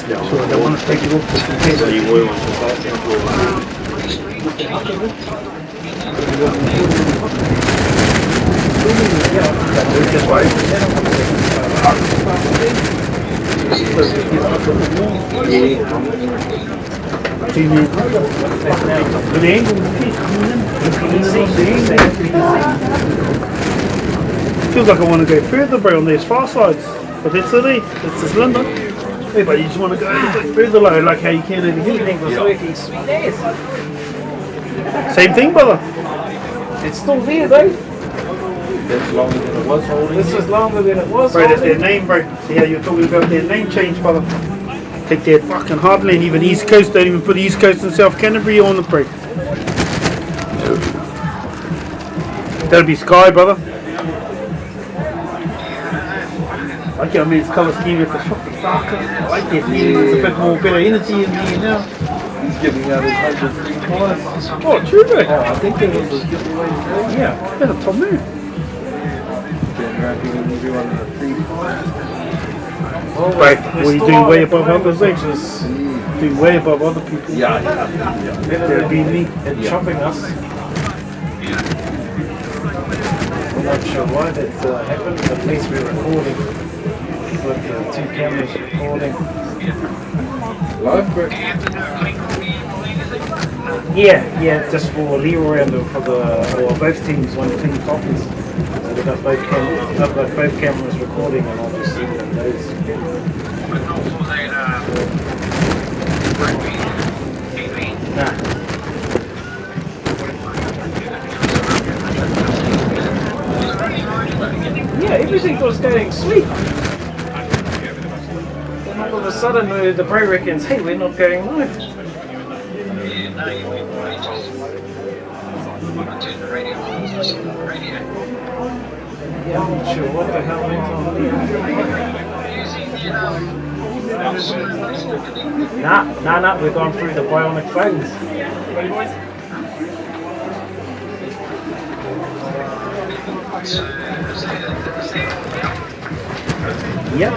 So I don't want to take it off just in case. so you will want to start to This way. Good angle. Feels like I want to go further, bro, on these far sides. But that's it, eh? That's the cylinder. Hey, but you just want to go a bit further, like how you can over Everything here. was working sweet as. Same thing, brother. It's still there though. That's longer than it was holding. This is longer than it was. Bro, that's their holding. name, bro. See how you're talking about their name change, brother. Take that fucking Heartland, even East Coast, don't even put East Coast and South Canterbury on the break. That'll be Sky, brother. Okay, I mean, it's colour scheme at the shop, it's darker. I like that feeling, there's a bit more better energy in here now. He's giving out his 103 points. Oh, true, bro. I think there was a giveaway today. Yeah, better Tom there. Then wrapping everyone in a 3 points. Well, Right, well, you're doing way above others, eh? Doing way above other people. Yeah. That'd be me. They're chopping us. I'm not sure why that happened, but at least we're recording. With the two cameras recording. Live, bro. Yeah, just for Leroy and for both teams want clean copies. So they've got both cameras recording, and I'll just see what those. Nah. Yeah, everything was going sweet. Then all of a sudden the pro reckons, hey, we're not going live. Yeah, I'm not sure what the hell went on there. Nah, we've gone through the bionic phones. Yep.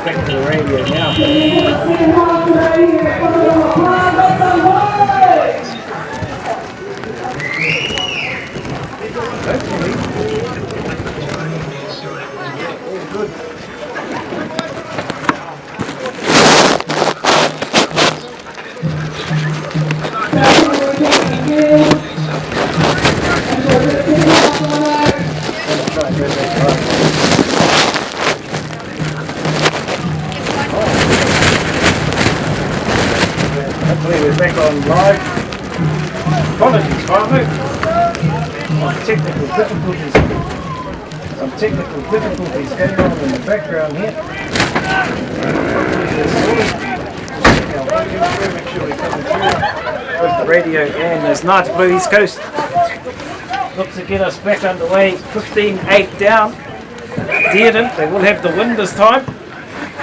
Back to the radio now. Hopefully we're back on live. Apologies, Farmu. Some technical difficulties going on in the background here. Hopefully they're sorted. Make sure we're coming through with the radio, and there's Ngati Porou East Coast. Look to get us back underway. 15-8 down. Dearden, they will have the win this time.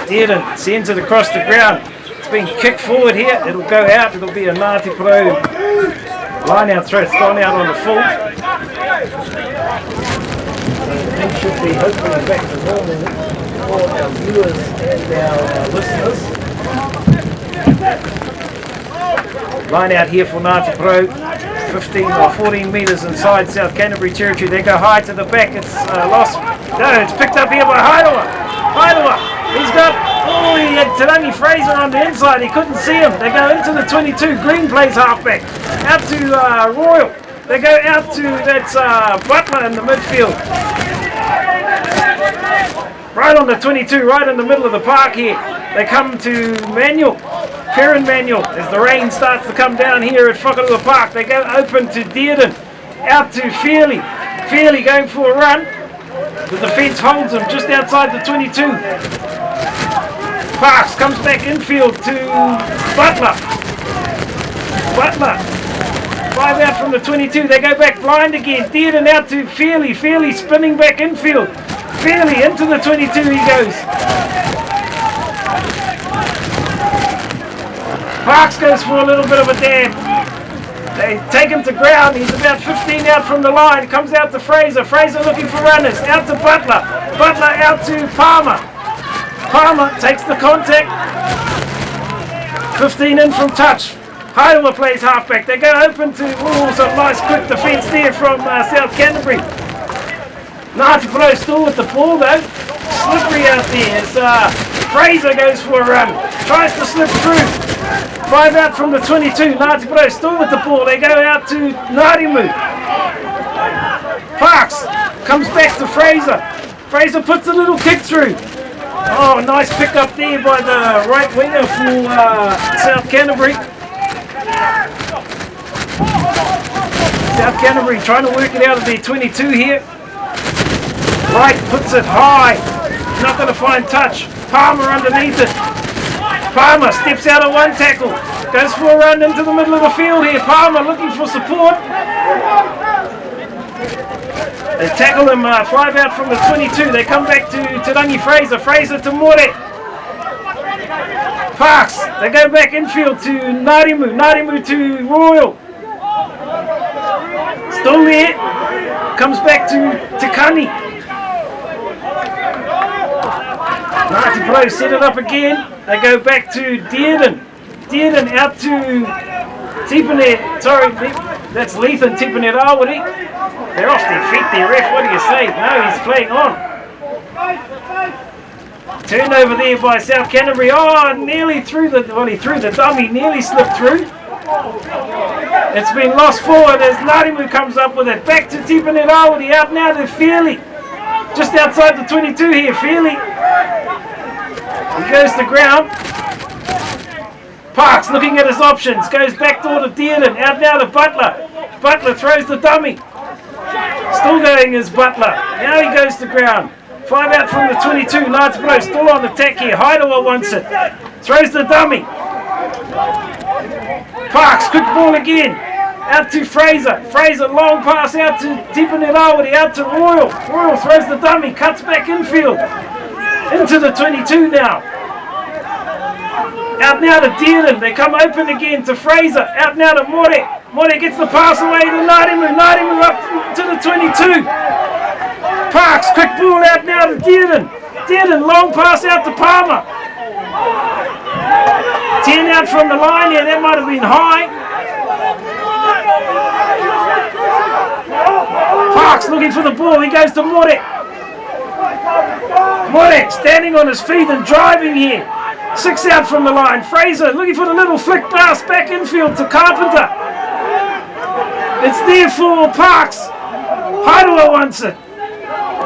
Dearden sends it across the ground. It's been kicked forward here. It'll go out. It'll be a Ngati Porou line out throw. It's gone out on the full. Things should be hopefully back to normal for our viewers and our listeners. Line out here for Ngati Porou. 15 or 14 metres inside South Canterbury territory. They go high to the back. It's lost. No, it's picked up here by Hairoa. He's got, he had Tarangi Fraser on the inside. He couldn't see him. They go into the 22. Green plays halfback. Out to Royal. They go out to, that's Butler in the midfield. Right on the 22, right in the middle of the park here. They come to Manuel. Kieran Manuel, as the rain starts to come down here at Whakarua Park. They go open to Dearden, out to Fairley. Fairley going for a run. The defence holds him just outside the 22. Parks comes back infield to Butler. 5 out from the 22. They go back blind again. Dearden out to Fairley. Fairley spinning back infield. Fairley into the 22 he goes. Parks goes for a little bit of a dab. They take him to ground. He's about 15 out from the line. Comes out to Fraser. Fraser looking for runners. Out to Butler. Butler out to Palmer. Palmer takes the contact. 15 in from touch. Hairoa plays halfback. They go open to, some nice quick defence there from South Canterbury. Ngati Porou still with the ball though. Slippery out there as Fraser goes for a run. Tries to slip through. 5 out from the 22. Ngati Porou still with the ball. They go out to Ngarimu. Parks comes back to Fraser. Fraser puts a little kick through. Oh, nice pick up there by the right winger for South Canterbury. South Canterbury trying to work it out of their 22 here. Right puts it high. Not going to find touch. Palmer underneath it. Palmer steps out of one tackle. Goes for a run into the middle of the field here. Palmer looking for support. They tackle him 5 out from the 22. They come back to Tarangi Fraser. Fraser to More. Parks. They go back infield to Ngarimu. Ngarimu to Royal. Still there. Comes back to Tikani. Ngati Porou set it up again. They go back to Dearden. Dearden out to Tipanet. Sorry, that's Lethan Tipanet Awari. They're off their feet there, ref. What do you say? No, he's playing on. Turned over there by South Canterbury. Oh, nearly through the, well, he threw the dummy, nearly slipped through. It's been lost forward as Ngarimu comes up with it. Back to Tipanet Awari. Out now to Fairley. Just outside the 22 here, Fairley. He goes to ground. Parks looking at his options. Goes back door to Dearden. Out now to Butler. Butler throws the dummy. Still going is Butler. Now he goes to ground. 5 out from the 22. Ngati Porou still on attack here. Hairoa wants it. Throws the dummy. Parks, quick ball again. Out to Fraser. Fraser, long pass out to Tipanet Awari. Out to Royal. Royal throws the dummy. Cuts back infield. Into the 22 now. Out now to Dearden. They come open again to Fraser. Out now to More. More gets the pass away to Ngarimu. Ngarimu up to the 22. Parks, quick ball out now to Dearden. Dearden, long pass out to Palmer. 10 out from the line here. That might have been high. Parks looking for the ball. He goes to More. More standing on his feet and driving here. 6 out from the line. Fraser looking for the little flick pass back infield to Carpenter. It's there for Parks. Hairoa wants it.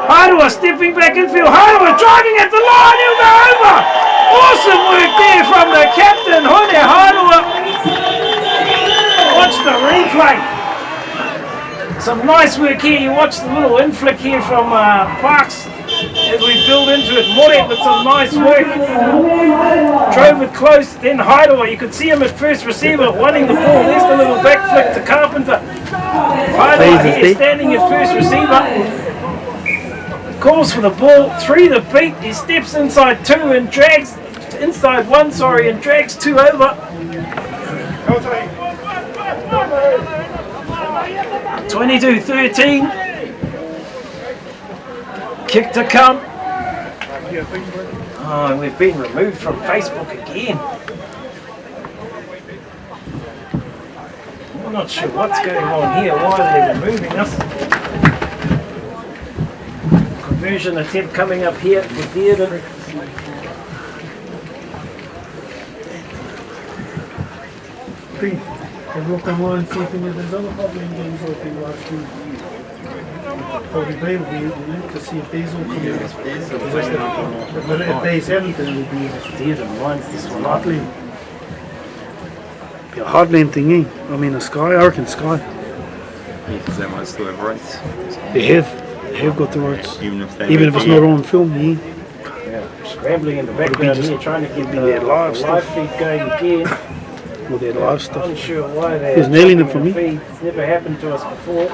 Hairoa stepping back infield. Hairoa driving at the line. He'll go over. Awesome work there from the captain, Hone Hairoa. Some nice work here. You watch the little inflick here from Parks as we build into it. More with some nice work. Drove it close, then Hideaway. You could see him at first receiver wanting the ball. There's the little back flick to Carpenter. Hideaway here standing at first receiver. Calls for the ball, 3 the beat. He steps inside 2 and drags inside 1, sorry, and drags 2 over. 22-13. Kick to come. Oh, and we've been removed from Facebook again. I'm not sure what's going on here, why they're removing us. Conversion attempt coming up here for Dearden. Have a look online, see if any of those other Heartland games or if you watch them. Probably they will be to see if these all come out. But if these haven't, then it will be Dearden wins this one. Heartland. Be a Heartland thingy. I mean a Sky, I reckon Sky. Yeah, because they might still have rights. They have got the rights. Even if it's not on film, yeah. Yeah, scrambling in the background here, trying to get the live feed going again. All their live stuff. Unsure why they're He's nailing it for me. It's never happened to us before.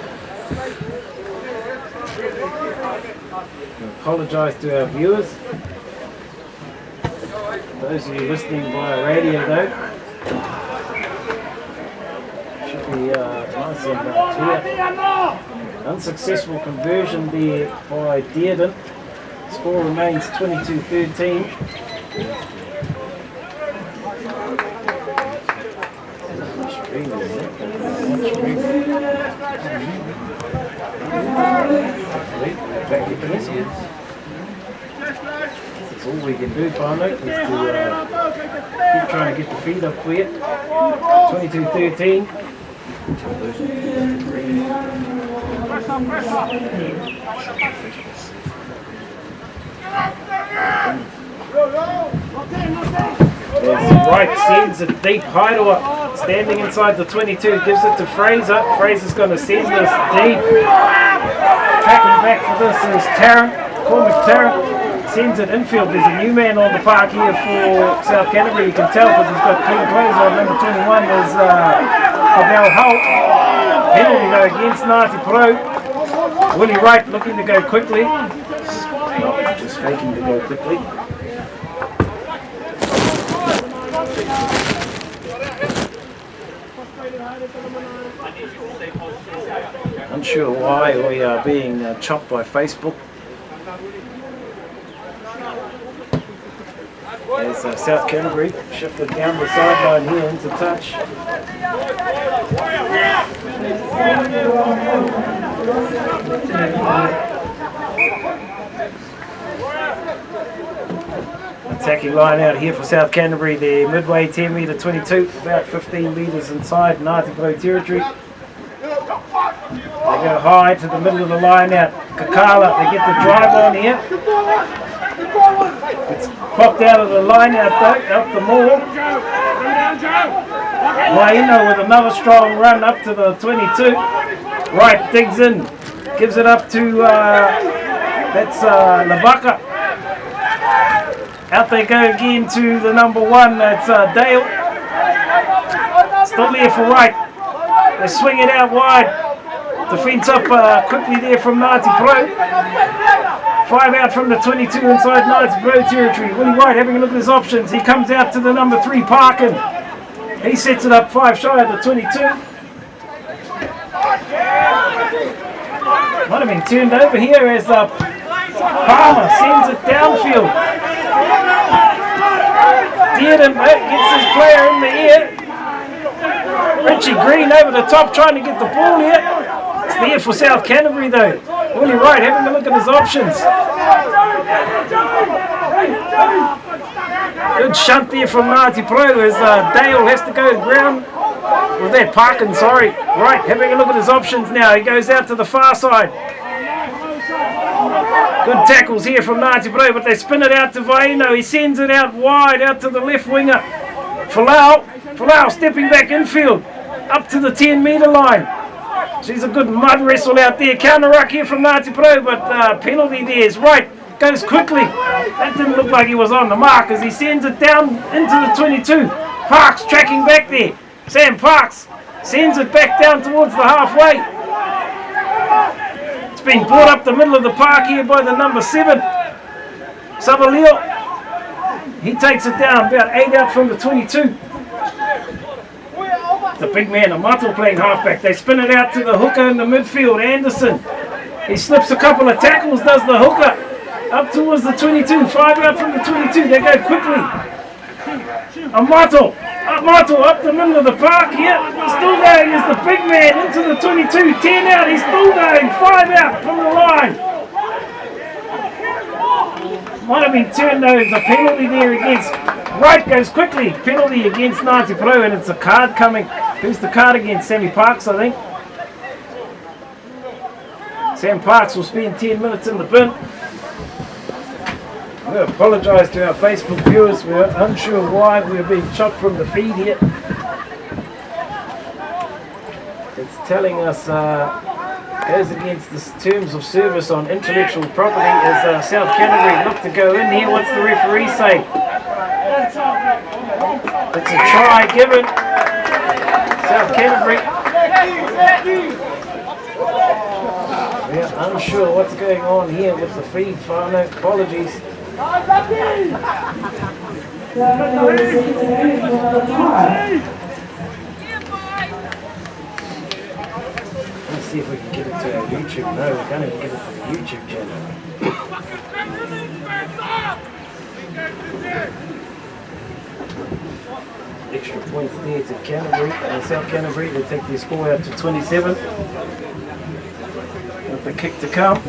We apologise to our viewers. Those of you listening via radio though, should be nice and clear. Unsuccessful conversion there by Dearden. Score remains 22-13. That's all we can do, Farno, is to keep trying to get the feed up for you. 22-13. There's right, sends it deep. Hideaway standing inside the 22, gives it to Fraser. Fraser's going to send this deep. Tracking back for this is Tarrant. Cormac Tarrant sends it infield. There's a new man on the park here for South Canterbury. You can tell because he's got clean clothes on. Number 21 is Abel Holt. Penalty though against Ngati Porou. Willie Wright looking to go quickly. Just faking to go quickly. Unsure why we are being chopped by Facebook. As South Canterbury shifted down the sideline here into touch. Attacking line out here for South Canterbury, their midway 10 metre 22, about 15 metres inside Ngati Porou territory. They go high to the middle of the line out. Kakala, they get the drive on here. It's popped out of the line out though, up the maul. Waino with another strong run up to the 22. Right, digs in, gives it up to, that's Lavaka. Out they go again to the number 1, that's Dale. Still there for Wright. They swing it out wide. Defence up quickly there from Ngati Porou. 5 out from the 22 inside Ngati Porou territory. Willie Wright having a look at his options. He comes out to the number 3, Parkin. He sets it up 5 shy of the 22. Might have been turned over here as Palmer sends it downfield. Dearden gets his player in the air. Richie Green over the top trying to get the ball here. It's there for South Canterbury though. Willie Wright having a look at his options. Good shunt there from Ngati Porou as Dale has to go ground. Was that Parkin, sorry. Right, having a look at his options now. He goes out to the far side. Good tackles here from Ngati Porou, but they spin it out to Vaino. He sends it out wide, out to the left winger. Falau stepping back infield, up to the 10 metre line. She's a good mud wrestle out there. Counter ruck here from Ngati Porou, but penalty there is right. Goes quickly. That didn't look like he was on the mark as he sends it down into the 22. Parks tracking back there. Sam Parks sends it back down towards the halfway. It's been brought up the middle of the park here by the number 7. Sabaleo. He takes it down about 8 out from the 22. The big man, Amato, playing halfback. They spin it out to the hooker in the midfield, Anderson. He slips a couple of tackles, does the hooker. Up towards the 22, 5 out from the 22. They go quickly. Amato up the middle of the park here. Still going is the big man into the 22. 10 out, he's still going. 5 out from the line. Might have been turned though. There's a penalty there against. Right goes quickly. Penalty against Ngati Porou, and it's a card coming. Who's the card against? Sammy Parks, I think. Sam Parks will spend 10 minutes in the bin. We apologise to our Facebook viewers. We're unsure why we're being chopped from the feed here. It's telling us goes against the terms of service on intellectual property as South Canterbury look to go in here. What's the referee say? It's a try given. South Canterbury. We're unsure what's going on here with the feed. Whānau, apologies. Let's see if we can get it to our YouTube. No, we can't even get it to the YouTube channel. Extra points there to Canterbury. South Canterbury, they take their score out to 27. With the kick to come.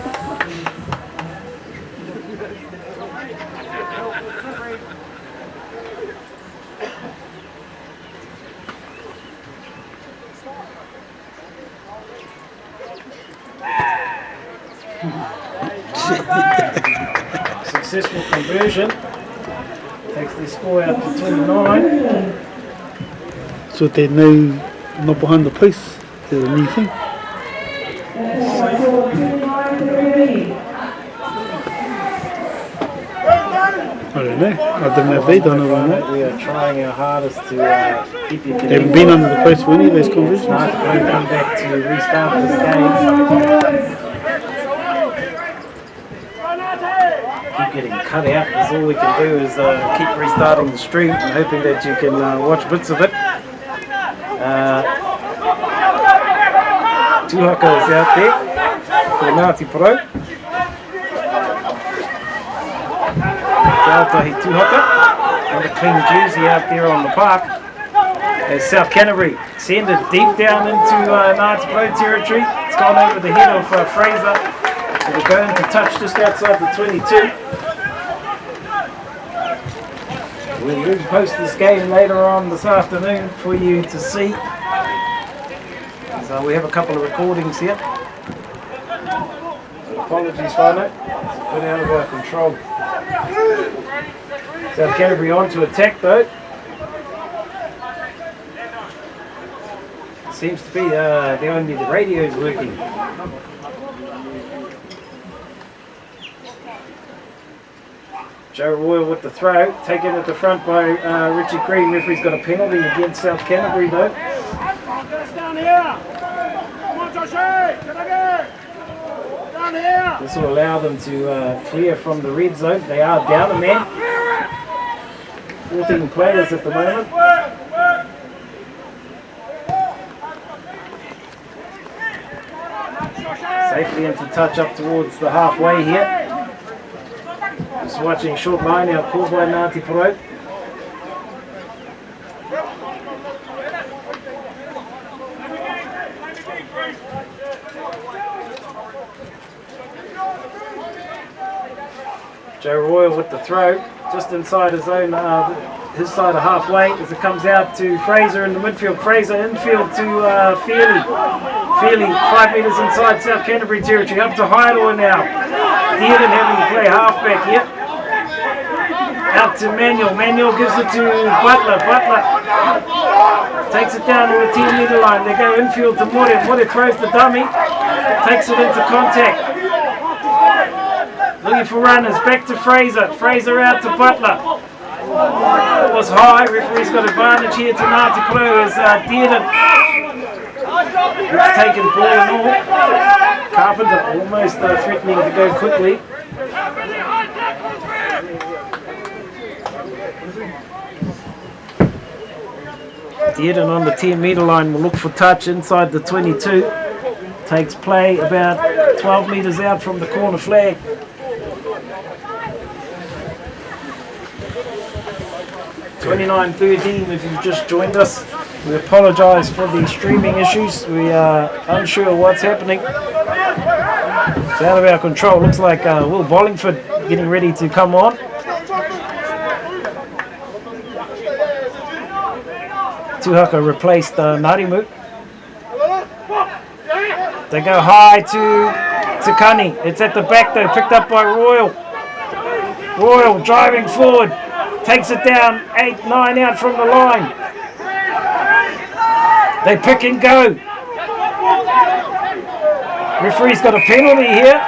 Successful conversion. Takes the score out to 29. So they now not behind the place. There's a new thing. I don't know. I don't know if they done it or not. We are trying our hardest to keep you They haven't been under the post for any of those conversions. Nice to come back to restart this game. Keep getting cut out. That's all we can do is keep restarting the stream and hoping that you can watch bits of it. Tuhaka is out there for Ngati Porou. Tautahi Tuhaka and a clean jersey out there on the park. As South Canterbury send it deep down into Ngati Porou territory. It's gone over the head of Fraser. It'll go into touch just outside the 22. We'll post this game later on this afternoon for you to see. So we have a couple of recordings here. So apologies for that. It's a bit out of our control. South Canterbury on to attack though. It seems to be only the radio's working. Joe Royal with the throw, taken at the front by Richard Green. Referee's got a penalty against South Canterbury though. Down here! Come on, Joshie! Get again! Down here! This will allow them to clear from the red zone. They are down a man. 14 players at the moment. Safely into touch up towards the halfway here. Just watching short line out called by Ngati Porou. Joe Royal with the throw, just inside his own, his side of halfway as it comes out to Fraser in the midfield. Fraser infield to Fairley. Fairley 5 metres inside South Canterbury territory, up to Highdoor now. Dearden having to play halfback here. Out to Manuel. Manuel gives it to Butler. Butler takes it down to the 10-metre line. They go infield to More. More throws the dummy. Takes it into contact. Looking for runners. Back to Fraser. Fraser out to Butler. It was high. Referee's got advantage here to Ngati Porou as Dearden. It's taken ball and all. Carpenter almost threatening to go quickly. Dearden on the 10-metre line will look for touch inside the 22. Takes play about 12 metres out from the corner flag. (29-13) if you've just joined us. We apologise for the streaming issues. We are unsure what's happening. It's out of our control. Looks like Will Bollingford getting ready to come on. Tuhaka replaced Narimu. They go high to Kani. It's at the back though, picked up by Royal. Royal driving forward. Takes it down, 8-9 out from the line. They pick and go. Referee's got a penalty here.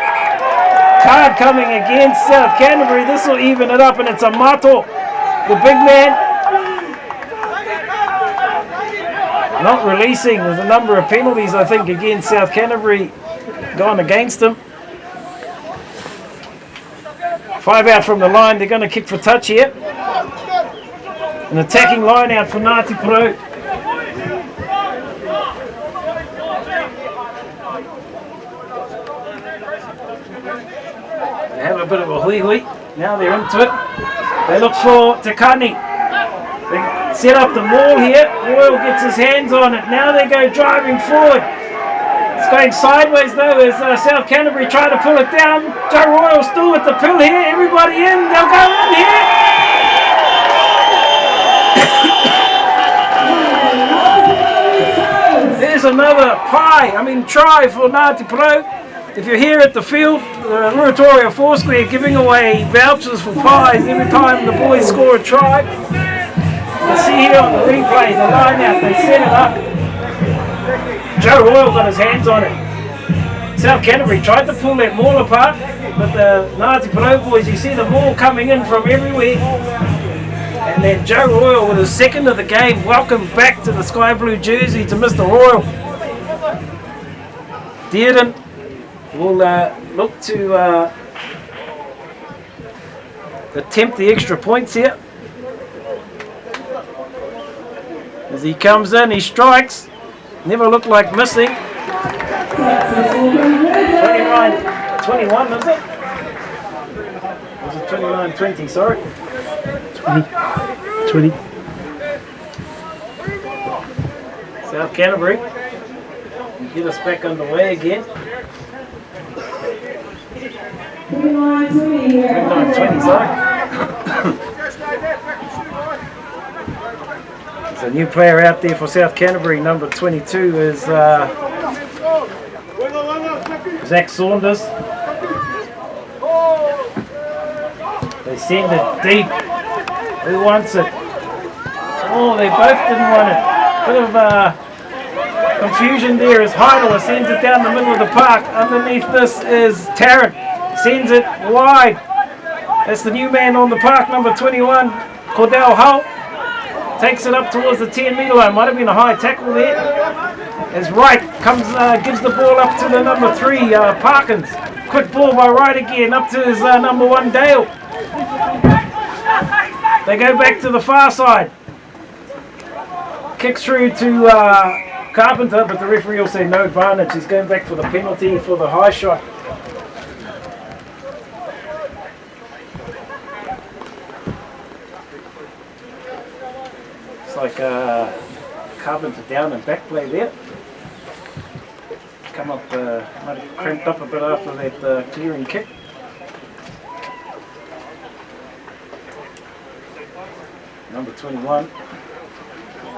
Card coming against South Canterbury. This will even it up, and it's a Mato, the big man. Not releasing. There's a number of penalties, I think, against South Canterbury gone against him. 5 out from the line. They're going to kick for touch here. An attacking line out for Ngati Porou. They have a bit of a hui-hui. Now they're into it. They look for Takani. They set up the maul here. Royal gets his hands on it. Now they go driving forward. It's going sideways though as South Canterbury try to pull it down. Joe Royal still with the pill here. Everybody in. They'll go in here. There's another try for Ngati Porou. If you're here at the field, the Ruatoria Foursquare giving away vouchers for pies every time the boys score a try. You see here on the replay, the line out, they set it up. Joe Royal got his hands on it. South Canterbury tried to pull that maul apart, but the Ngati Porou boys, you see the maul coming in from everywhere. And then Joe Royal with his second of the game. Welcome back to the sky blue jersey to Mr. Royal. Dearden will look to attempt the extra points here. As he comes in, he strikes. Never looked like missing. 21, is it? Was it 29-20, sorry? 20. South Canterbury get us back underway again. 29-20, sorry. There's a new player out there for South Canterbury, number 22 is Zach Saunders. They send it deep. Who wants it? Oh, they both didn't want it. Bit of confusion there as Heidelberg sends it down the middle of the park. Underneath this is Tarrant. Sends it wide. That's the new man on the park, number 21, Cordell Hull. Takes it up towards the 10-metre line. Might have been a high tackle there. As Wright comes, gives the ball up to the number 3, Parkins. Quick ball by Wright again, up to his number 1, Dale. They go back to the far side. Kicks through to Carpenter, but the referee will say no advantage. He's going back for the penalty for the high shot. It's like Carpenter down and back play there. Come up, might have cramped up a bit after that clearing kick. Number 21,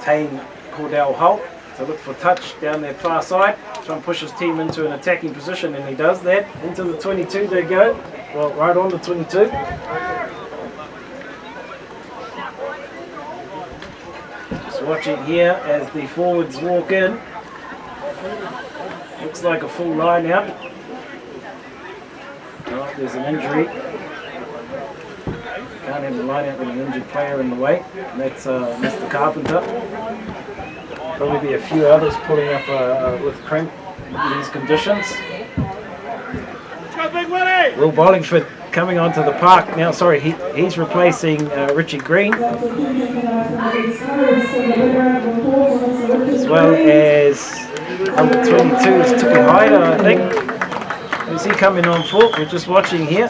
Tane Cordell Hull, to look for touch down that far side. Try and push his team into an attacking position, and he does that. Into the 22 they go. Well, right on the 22. Just watching here as the forwards walk in. Looks like a full line out. Oh, there's an injury. Can't have the line out with an injured player in the way. That's Mr. Carpenter. Probably be a few others pulling up with cramp in these conditions. Will Bollingford coming onto the park now. Sorry, he's replacing Richie Green, as well as number 22 is Tuki Haida, I think. Who's he coming on for? We're just watching here.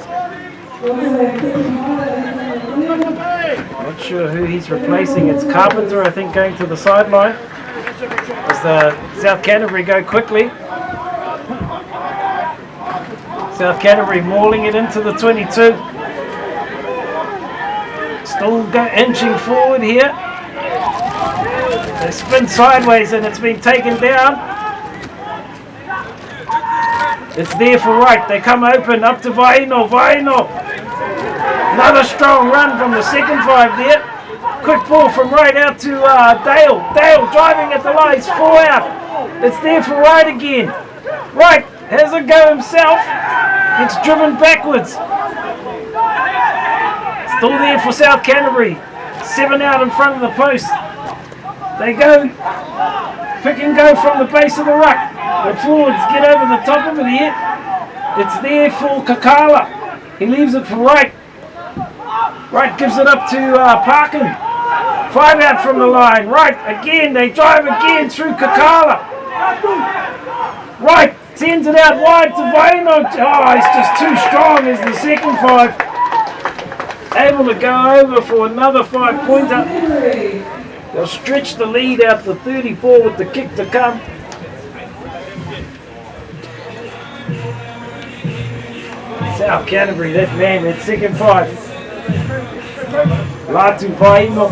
Not sure who he's replacing. It's Carpenter, I think, going to the sideline as the South Canterbury go quickly. South Canterbury mauling it into the 22. Still inching forward here. They spin sideways and it's been taken down. It's there for right. They come open up to Vaino. Another strong run from the second five there. Quick ball from right out to Dale. Dale driving at the line. It's 4 out. It's there for right again. Right has a go himself. Gets driven backwards. Still there for South Canterbury. 7 out in front of the post. They go pick and go from the base of the ruck. The forwards get over the top of it here. It's there for Kakala. He leaves it for Wright. Wright gives it up to Parkin. 5 out from the line. Wright again. They drive again through Kakala. Wright sends it out wide to Vaino. Oh, he's just too strong as the second 5. Able to go over for another 5-pointer. They'll stretch the lead out to 34 with the kick to come. South Canterbury, that man, that second 5. Latu Vaino.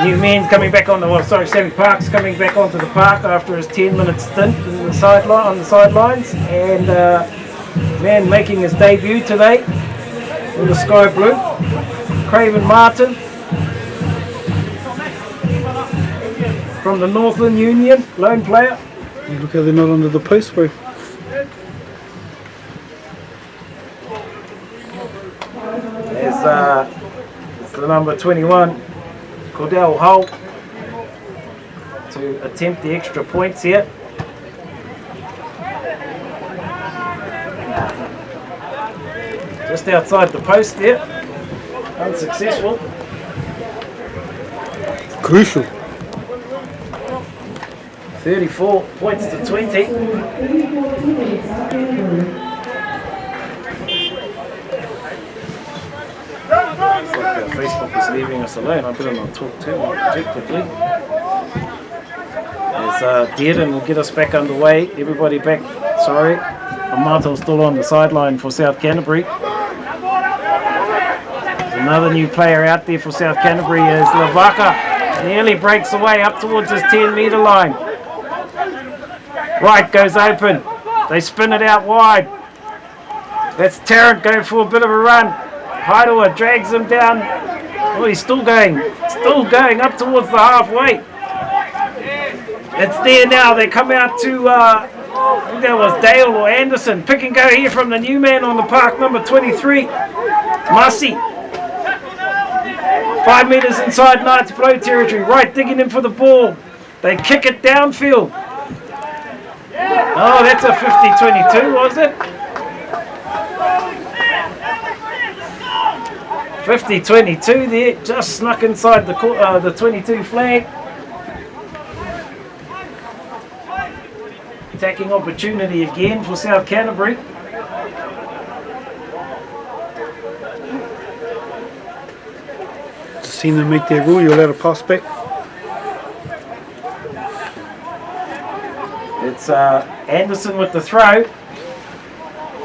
New man coming back on the, Sammy Parks coming back onto the park after his 10-minute stint in the sideline, on the sidelines, and man making his debut today in the sky blue. Craven Martin from the Northland Union, lone player. Look how they're not under the post, bro. There's the number 21. Cordell Hull to attempt the extra points here. Just outside the post there. Unsuccessful. Crucial. 34 points to 20. Facebook is leaving us alone. I better not talk too much objectively. As Dearden will get us back underway. Everybody back. Sorry, Amato's still on the sideline for South Canterbury. There's another new player out there for South Canterbury is Lavaka. Nearly breaks away up towards his 10-metre line. Right goes open. They spin it out wide. That's Tarrant going for a bit of a run. Haidoa drags him down. Oh, he's still going up towards the halfway. It's there now. They come out to, I think that was Dale or Anderson. Pick and go here from the new man on the park, number 23. Massey. 5 metres inside Knights Blow territory. Right digging in for the ball. They kick it downfield. Oh, that's a 50-22, was it? 50-22 there, just snuck inside the 22 flag. Attacking opportunity again for South Canterbury. Just seen them make their rule, you're allowed to pass back. It's Anderson with the throw.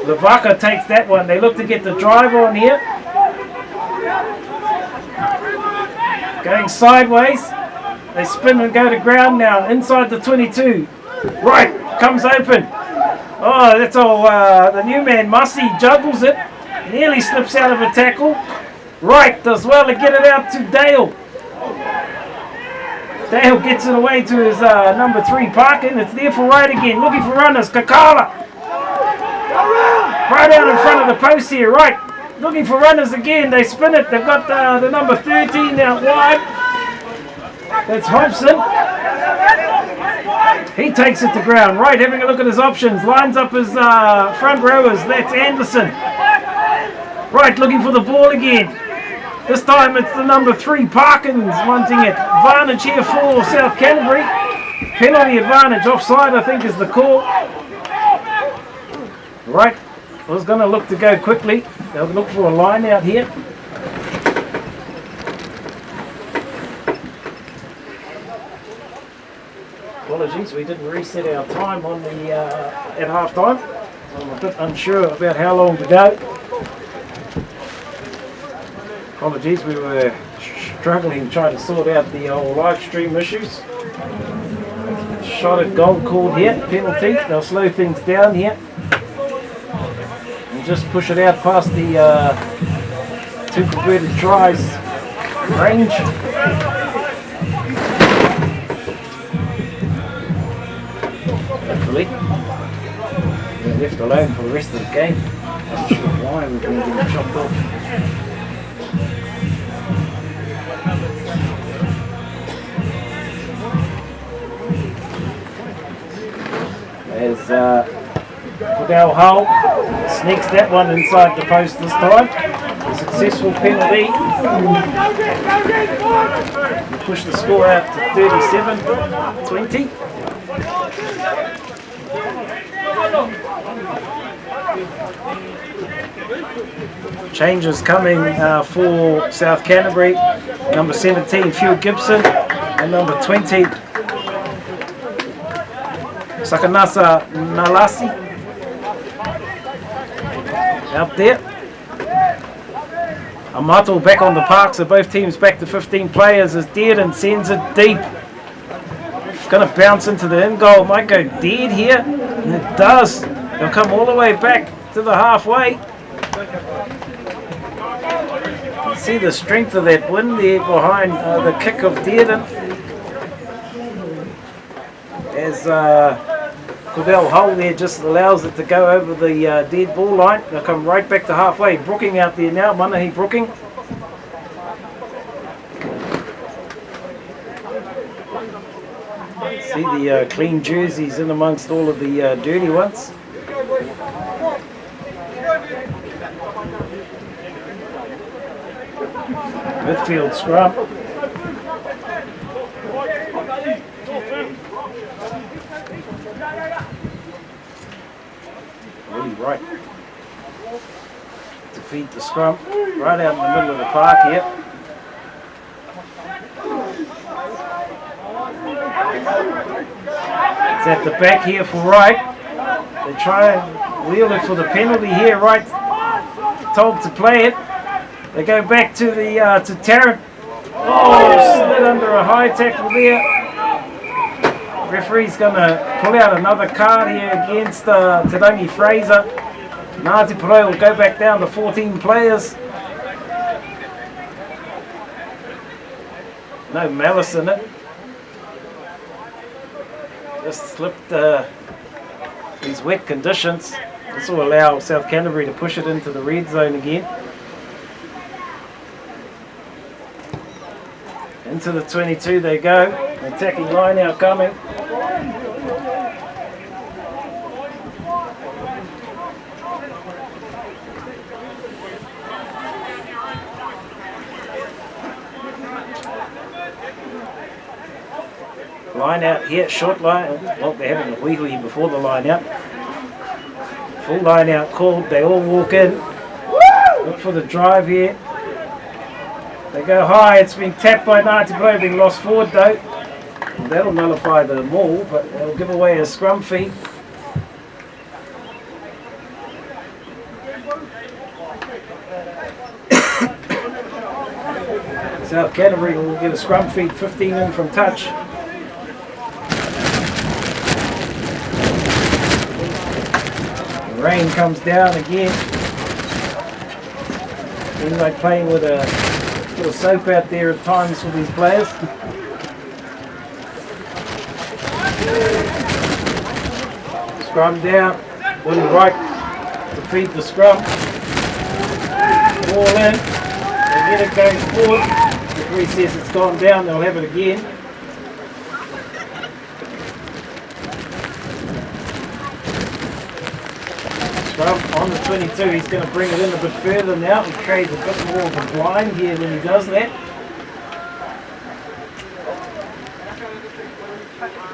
Lavaka takes that one. They look to get the drive on here. Going sideways. They spin and go to ground now. Inside the 22. Right. Comes open. Oh, that's all. The new man, Massey, juggles it. Nearly slips out of a tackle. Right, does well to get it out to Dale. Dale gets it away to his number 3 Parkin. It's there for right again. Looking for runners. Kakala. Right out in front of the post here. Right. Looking for runners again. They spin it. They've got the number 13 out wide. That's Hobson. He takes it to ground. Right, having a look at his options. Lines up his front rowers. That's Anderson. Right, looking for the ball again. This time it's the number 3 Parkins wanting it. Advantage here for South Canterbury. Penalty advantage. Offside, I think, is the call. Right, I was going to look to go quickly. They'll look for a line out here. Apologies, we didn't reset our time on the at half time. I'm a bit unsure about how long to go. Apologies, we were struggling trying to sort out the old live stream issues. Shot at goal called here, penalty. They'll slow things down here. And just push it out past the 2 converted tries range. Hopefully. We're left alone for the rest of the game. Not sure why we've been getting chopped off. As Cordell Hull sneaks that one inside the post this time. A successful penalty. Push the score out to 37-20. Changes coming for South Canterbury. Number 17, Phil Gibson, and number 20, Sakanasa Nalasi out there. Amato back on the park, so both teams back to 15 players as Dearden sends it deep. It's going to bounce into the in goal. It might go dead here, and it does. They'll come all the way back to the halfway. You see the strength of that wind there behind the kick of Dearden. As Cordell Hull there just allows it to go over the dead ball line. They'll come right back to halfway. Brooking out there now, Manahi Brooking. See the clean jerseys in amongst all of the dirty ones. Midfield scrum. Really right to feed the scrum right out in the middle of the park here. It's at the back here for right. They try and wheel it for the penalty here. Right, told to play it. They go back to the to Tarrant. Oh, slid under a high tackle there. Referee's going to pull out another card here against Tadangi Fraser. Ngati Porou will go back down to 14 players. No malice in it. Just slipped these wet conditions. This will allow South Canterbury to push it into the red zone again. Into the 22 they go. Attacking line out coming. Line out here, short line. Well, they're having a wee before the line out. Full line out called. They all walk in. Look for the drive here. They go high. It's been tapped by Ngati Porou, being lost forward though. That'll nullify the maul, but it'll give away a scrum feed. South Canterbury will get a scrum feed, 15 in from touch. The rain comes down again. Seems like playing with a little soap out there at times for these players. Scrum down, Willie Wright to feed the scrum. Ball in, they get it going forward. The referee says it's gone down, they'll have it again. Scrum on the 22, he's going to bring it in a bit further now. He creates a bit more of a blind here when he does that.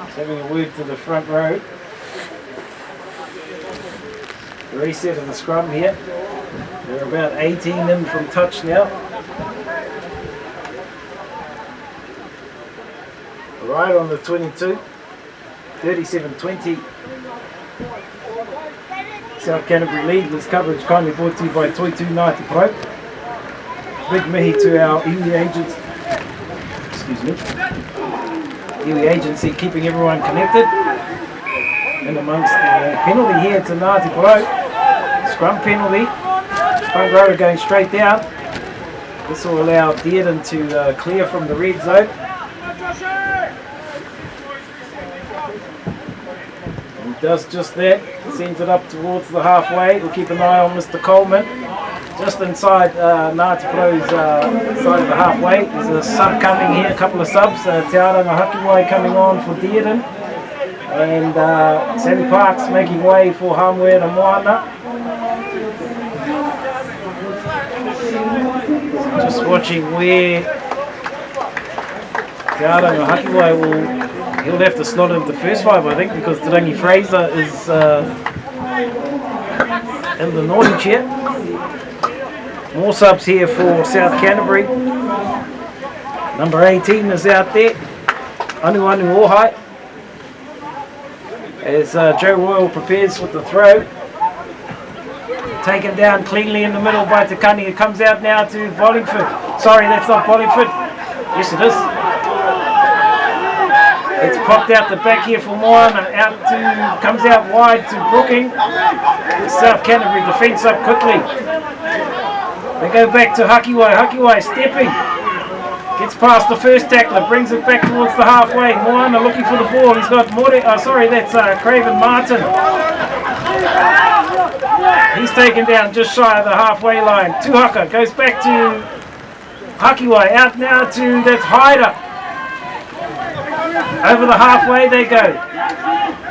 He's having a word to the front row. Reset of the scrum here. They're about 18 in from touch now. Right on the 22. 37-20. South Canterbury lead. This coverage kindly brought to you by TOITU Ngati Porou. Big mihi to our iwi agents. Excuse me. Iwi agency keeping everyone connected. In amongst the penalty here to Ngati Porou. Scrum penalty. Front row going straight down. This will allow Dearden to clear from the red zone. And he does just that. Sends it up towards the halfway. We'll keep an eye on Mr. Coleman. Just inside Ngati Porou's side of the halfway. There's a sub coming here, a couple of subs. Te Aronga Hakiwai coming on for Dearden. And Sammy Parks making way for Hamwe and Moana. So just watching where Te Aronga Hakiwai he'll have to slot into the first five, I think, because Tarangi Fraser is in the naughty chair. More subs here for South Canterbury. Number 18 is out there. Anu Ohai. As Joe Royal prepares with the throw. Taken down cleanly in the middle by Takani. It comes out now to Bollingford. Sorry, that's not Bollingford. Yes, it is. It's popped out the back here for Moana. Comes out wide to Brooking. South Canterbury defence up quickly. They go back to Hakiwai. Hakiwai stepping. Gets past the first tackler, brings it back towards the halfway. Moana looking for the ball. He's got that's Craven Martin. He's taken down just shy of the halfway line. Tuhaka goes back to Hakiwai. Out now to that's Hyder. Over the halfway they go.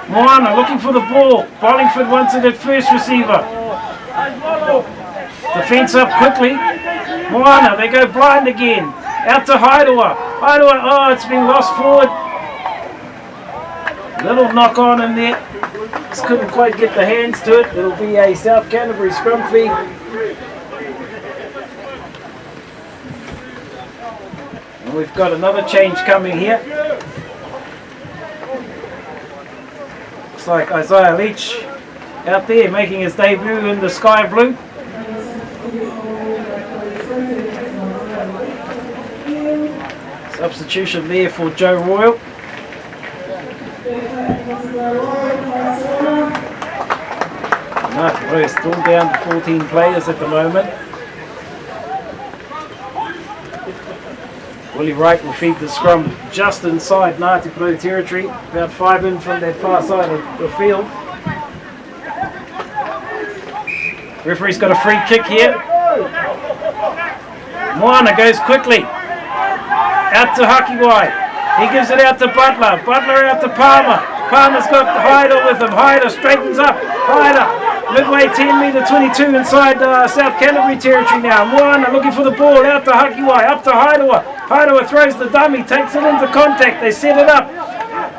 Moana looking for the ball. Bollingford wants it at first receiver. Defence up quickly. Moana, they go blind again. Out to Haidawa. Haidawa, it's been lost forward. Little knock on in there. Just couldn't quite get the hands to it. It'll be a South Canterbury scrum feed. And we've got another change coming here. Looks like Isaiah Leach out there making his debut in the sky blue. Substitution there for Joe Royal. Ngati Porou still down to 14 players at the moment. Willie Wright will feed the scrum just inside Ngati Porou territory, about 5 in from that far side of the field. Referee's got a free kick here. Moana goes quickly. Out to Hakiwai. He gives it out to Butler. Butler out to Palmer. Palmer's got Hyder with him. Hyder straightens up. Hyder. Midway 10 metre 22 inside South Canterbury territory now. Moana looking for the ball. Out to Hakiwai. Up to Haidawa. Haidawa throws the dummy. Takes it into contact. They set it up.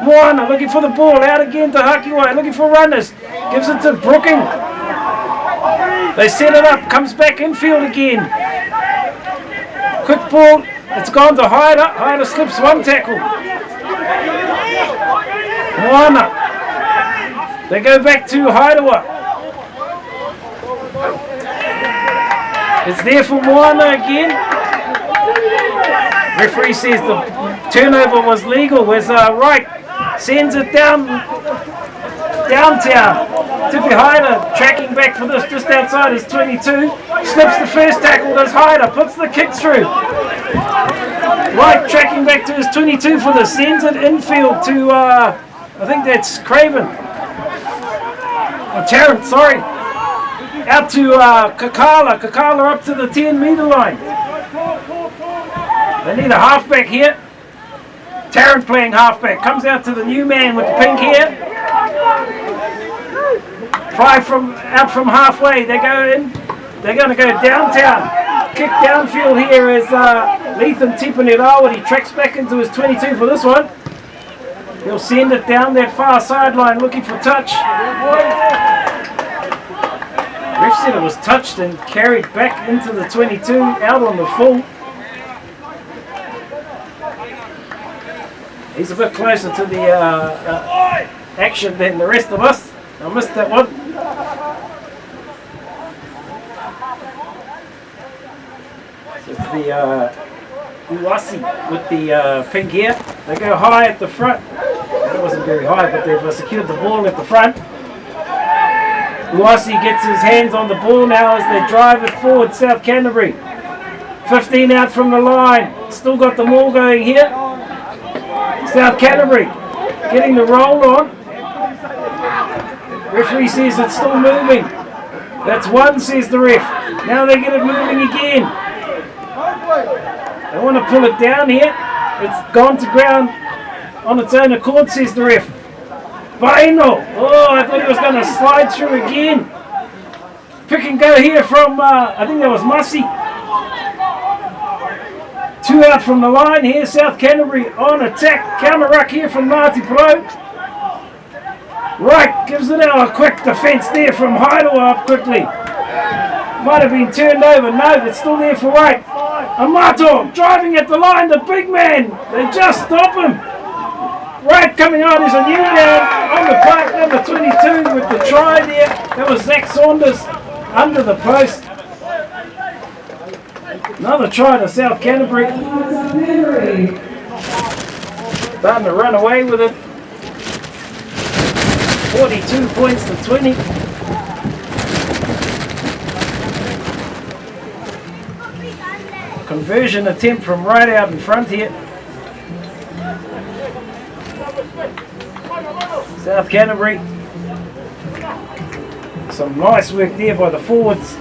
Moana looking for the ball. Out again to Hakiwai. Looking for runners. Gives it to Brooking. They set it up. Comes back infield again. Quick ball. It's gone to Hyder. Hyder slips one tackle. Moana. They go back to Haidawa. It's there for Moana again. Referee says the turnover was legal. Where's Wright? Sends it downtown. Tipi Hyder tracking back for this just outside his 22. Slips the first tackle, does Hyder, puts the kick through. Right, tracking back to his 22 for the sends it infield to, I think that's Craven. Or Tarrant, sorry. Out to Kakala. Kakala up to the 10-metre line. They need a halfback here. Tarrant playing halfback. Comes out to the new man with the pink hair. 5 out from halfway. They go in. They're going to go downtown. Kick downfield here is Lethan Tipanirawa. He tracks back into his 22 for this one. He'll send it down that far sideline looking for touch. Ref said it was touched and carried back into the 22, out on the full. He's a bit closer to the action than the rest of us. I missed that one. It's the Uwasi with the pink hair. They go high at the front. That wasn't very high, but they've secured the ball at the front. Uwasi gets his hands on the ball now as they drive it forward, South Canterbury. 15 out from the line. Still got the maul going here. South Canterbury getting the roll on. Referee says it's still moving. That's one, says the ref. Now they get it moving again. They want to pull it down here. It's gone to ground on its own accord, says the ref. Vaino! Oh, I thought he was going to slide through again. Pick and go here from, I think that was Mussy. 2 out from the line here. South Canterbury on attack. Counter ruck here from Ngati Porou. Right, gives it out a quick defence there from Heidelberg up quickly. Might have been turned over. No, it's still there for Wright. Amato driving at the line, the big man. They just stop him. Wright coming on is a new man on the park, number 22 with the try there. That was Zach Saunders under the post. Another try to South Canterbury. Starting to run away with it. 42 points to 20. Conversion attempt from right out in front here. South Canterbury. Some nice work there by the forwards.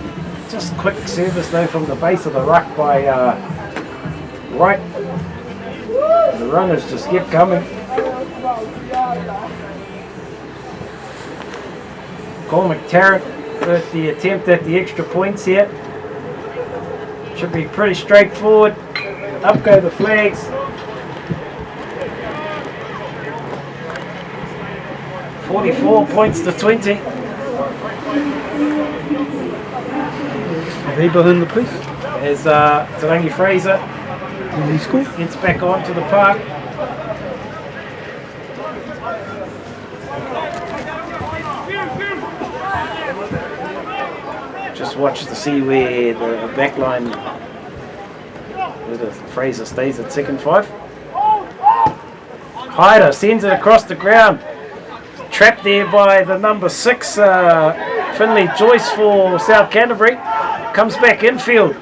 Just quick service though from the base of the ruck by Wright. The runners just kept coming. Cormac Tarrant with the attempt at the extra points here. Should be pretty straightforward. Up go the flags. $44 points to 20. Are they behind the police? As Tarangi Fraser gets back onto the park. Just watch to see where the back line, whether Fraser stays at second 5. Hyder sends it across the ground. Trapped there by the number 6, Finley Joyce for South Canterbury. Comes back infield.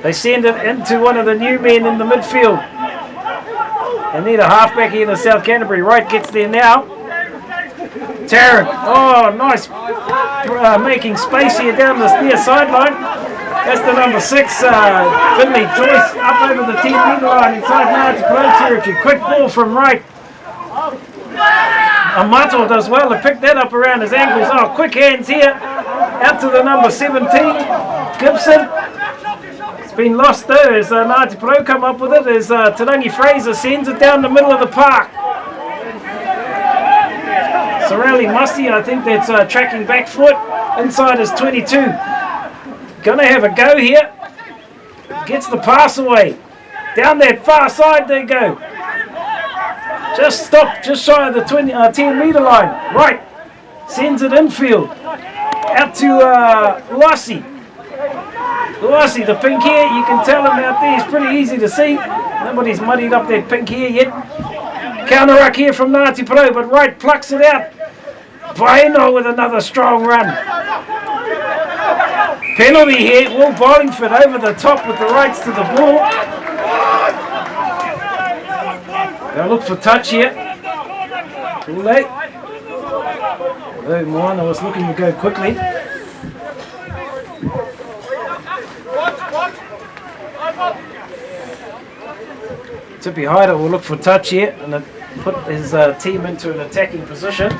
They send it into one of the new men in the midfield. They need a halfback here to South Canterbury. Wright gets there now. Tarrant, oh nice, making space here down the near sideline. That's the number 6, Finley Joyce, up over the 10-metre line inside Ngati Porou territory. Quick ball from Wright. Amato does well to pick that up around his ankles. Oh, quick hands here. Out to the number 17, Gibson. It's been lost though as Ngati Porou come up with it as Tarangi Fraser sends it down the middle of the park. Sorelli Musty, I think that's tracking back foot inside his 22. Gonna have a go here. Gets the pass away. Down that far side they go. Just stop, just shy of the 10-metre line. Right, sends it infield. Out to Luasi. Luasi, the pink hair, you can tell him out there, it's pretty easy to see. Nobody's muddied up that pink hair yet. Counter ruck here from Ngati Porou, but Wright plucks it out. Vaino with another strong run. Penalty here, Will Bollingford over the top with the rights to the ball. They'll look for touch here. Too late. Although Moana was looking to go quickly. Tippy Hyder will look for touch here and put his team into an attacking position.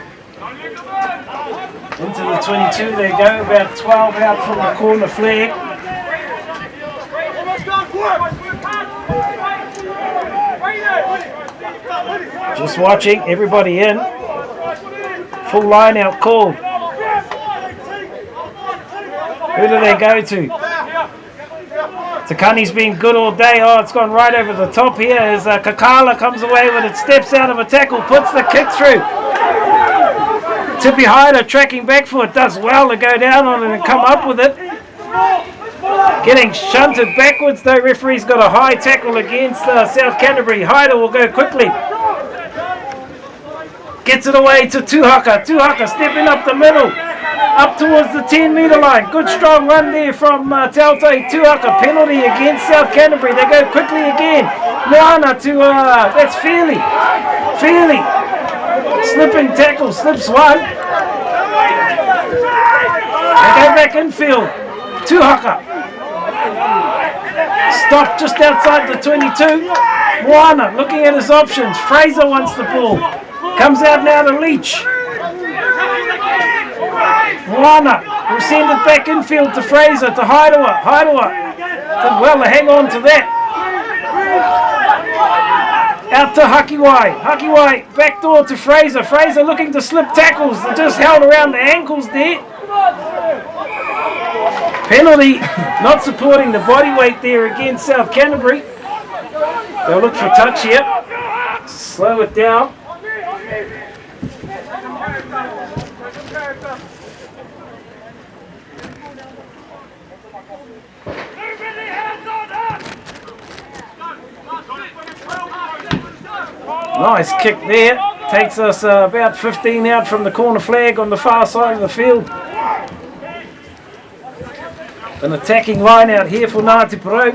Into the 22 they go, about 12 out from the corner flag. Just watching, everybody in. Full line out call. Who do they go to? Takani's been good all day. Oh, it's gone right over the top here as Kakala comes away with it, steps out of a tackle, puts the kick through. Tippy Hyder tracking back for it, does well to go down on it and come up with it. Getting shunted backwards though, referee's got a high tackle against South Canterbury. Hyder will go quickly. Gets it away to Tuhaka. Tuhaka stepping up the middle. Up towards the 10-metre line. Good strong run there from TOITU Tuhaka. Penalty against South Canterbury. They go quickly again. Moana to, that's Fairley. Fairley. Slipping tackle. Slips one. They go back infield. Tuhaka. Stop just outside the 22. Moana looking at his options. Fraser wants the ball. Comes out now to Leach. Moana will send it back infield to Fraser, to Haidawa. Haidawa did well to hang on to that. Out to Hakiwai. Hakiwai backdoor to Fraser. Fraser looking to slip tackles. They just held around the ankles there. Penalty, not supporting the body weight there against South Canterbury. They'll look for touch here. Slow it down. Nice kick there. Takes us about 15 out from the corner flag on the far side of the field. An attacking line out here for Ngati Porou.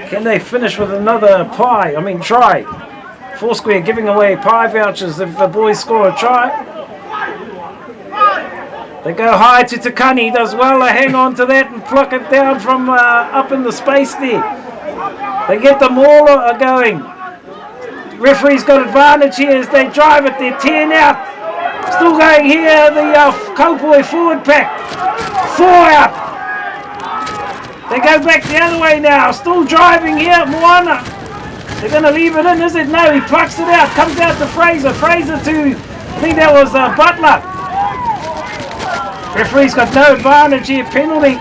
Can they finish with another try? Foursquare giving away pie vouchers if the boys score a try. They go high to Takani. Does well to hang on to that and pluck it down from up in the space there. They get the mauler going. Referee's got advantage here as they drive it. They're 10 out. Still going here, the Kaupoi forward pack. 4 out. They go back the other way now. Still driving here, Moana. They're going to leave it in, is it? No, he plucks it out. Comes out to Fraser. Fraser to, I think that was Butler. Referee's got no advantage here. Penalty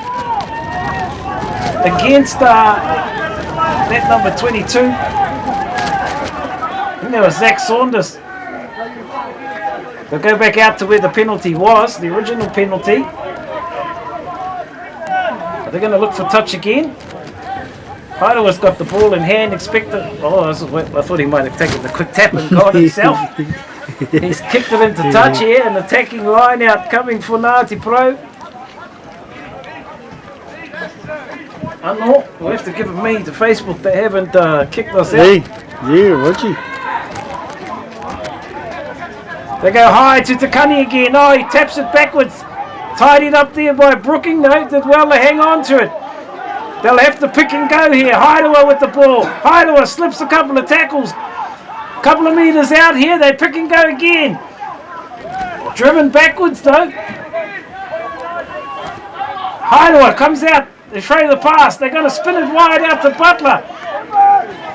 against that number 22. I think that was Zach Saunders. They'll go back out to where the penalty was, the original penalty. Are they going to look for touch again? Haidawa's got the ball in hand, I thought he might have taken the quick tap and gone himself. He's kicked it into touch here, an attacking line out coming for Ngati Porou. We'll have to give it me to Facebook, they haven't kicked us out. Yeah, watch it. They go high to Takani again. Oh, he taps it backwards. Tidied up there by Brooking, though. Did well to hang on to it. They'll have to pick and go here. Haidawa with the ball. Haidawa slips a couple of tackles. Couple of metres out here. They pick and go again. Driven backwards, though. Haidawa comes out. They throw the pass. They're going to spin it wide out to Butler.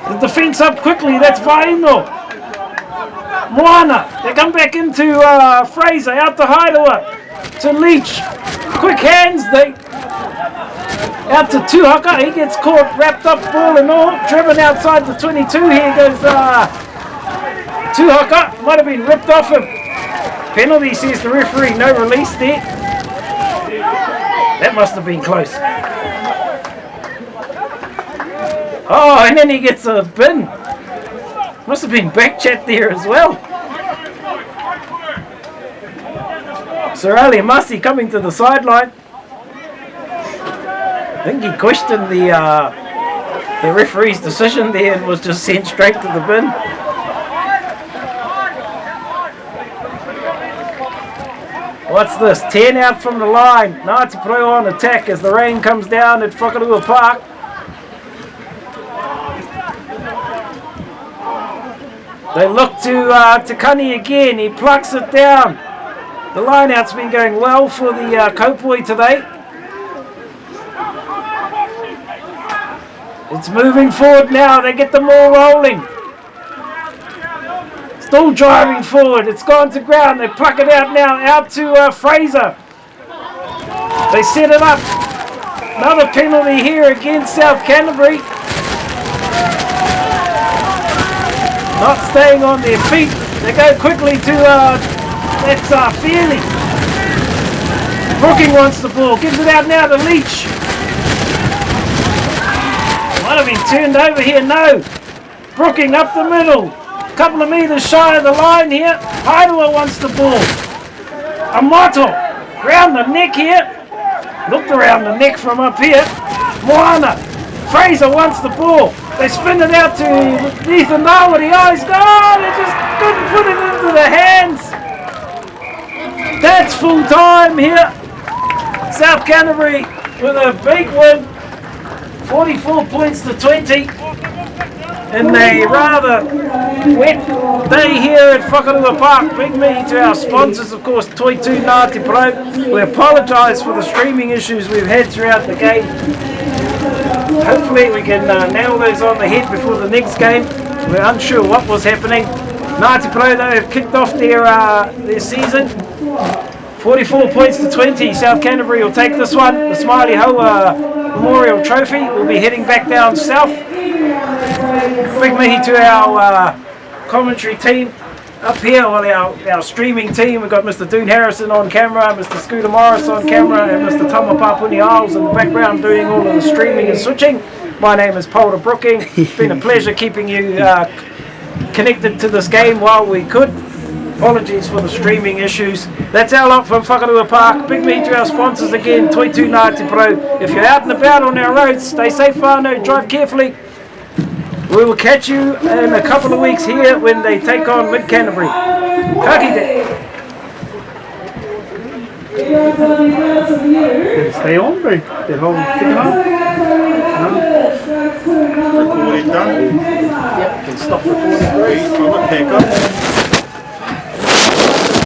The defence up quickly. That's Vaino. Moana, they come back into Fraser, out to Haidawa, to Leach, quick hands, out to Tuhaka, he gets caught, wrapped up ball and all, driven outside the 22, here goes Tuhaka, might have been ripped off him, penalty says the referee, no release there, that must have been close. Oh, and then he gets a bin. Must have been back chat there as well. Sir Ali Masi coming to the sideline. I think he questioned the referee's decision there and was just sent straight to the bin. What's this? 10 out from the line. Ngati Porou on attack as the rain comes down at Whakarua Park. They look to Kani again. He plucks it down. The line-out's been going well for the Kopoi today. It's moving forward now. They get the ball rolling. Still driving forward. It's gone to ground. They pluck it out now. Out to Fraser. They set it up. Another penalty here against South Canterbury. Not staying on their feet. They go quickly to that's Fairley. Brooking wants the ball. Gives it out now to Leach. Might have been turned over here. No. Brooking up the middle. Couple of metres shy of the line here. Haidua wants the ball. Amato round the neck here. Looked around the neck from up here. Moana. Fraser wants the ball. They spin it out to Ethan Now with the eyes. Oh, they just couldn't put it into the hands. That's full time here. South Canterbury with a big win. 44 points to 20. In a rather wet day here at Whakarua Park. Big me to our sponsors, of course, TOITU Ngati Porou. We apologise for the streaming issues we've had throughout the game. Hopefully we can nail those on the head before the next game. We're unsure what was happening. Ngati Porou though have kicked off their season. 44 points to 20. South Canterbury will take this one. The Smiley Hoa Memorial Trophy will be heading back down south. Big mihi to our commentary team up here, well our streaming team. We've got Mr. Doon Harrison on camera, Mr. Scooter Morris on camera, and Mr. Tama Papuni Isles in the background doing all of the streaming and switching. My name is Paul Brooking. It's been a pleasure keeping you connected to this game while we could. Apologies for the streaming issues. That's our lot from Whakarua Park. Big mihi to our sponsors again, TOITU Ngati Porou. If you're out and about on our roads, stay safe, whānau, drive carefully. We will catch you in a couple of weeks here when they take on Mid Canterbury. Ka kite. Did it stay on, bro? That whole second half? Recording done. Yep, can stop recording. I'm a pick up.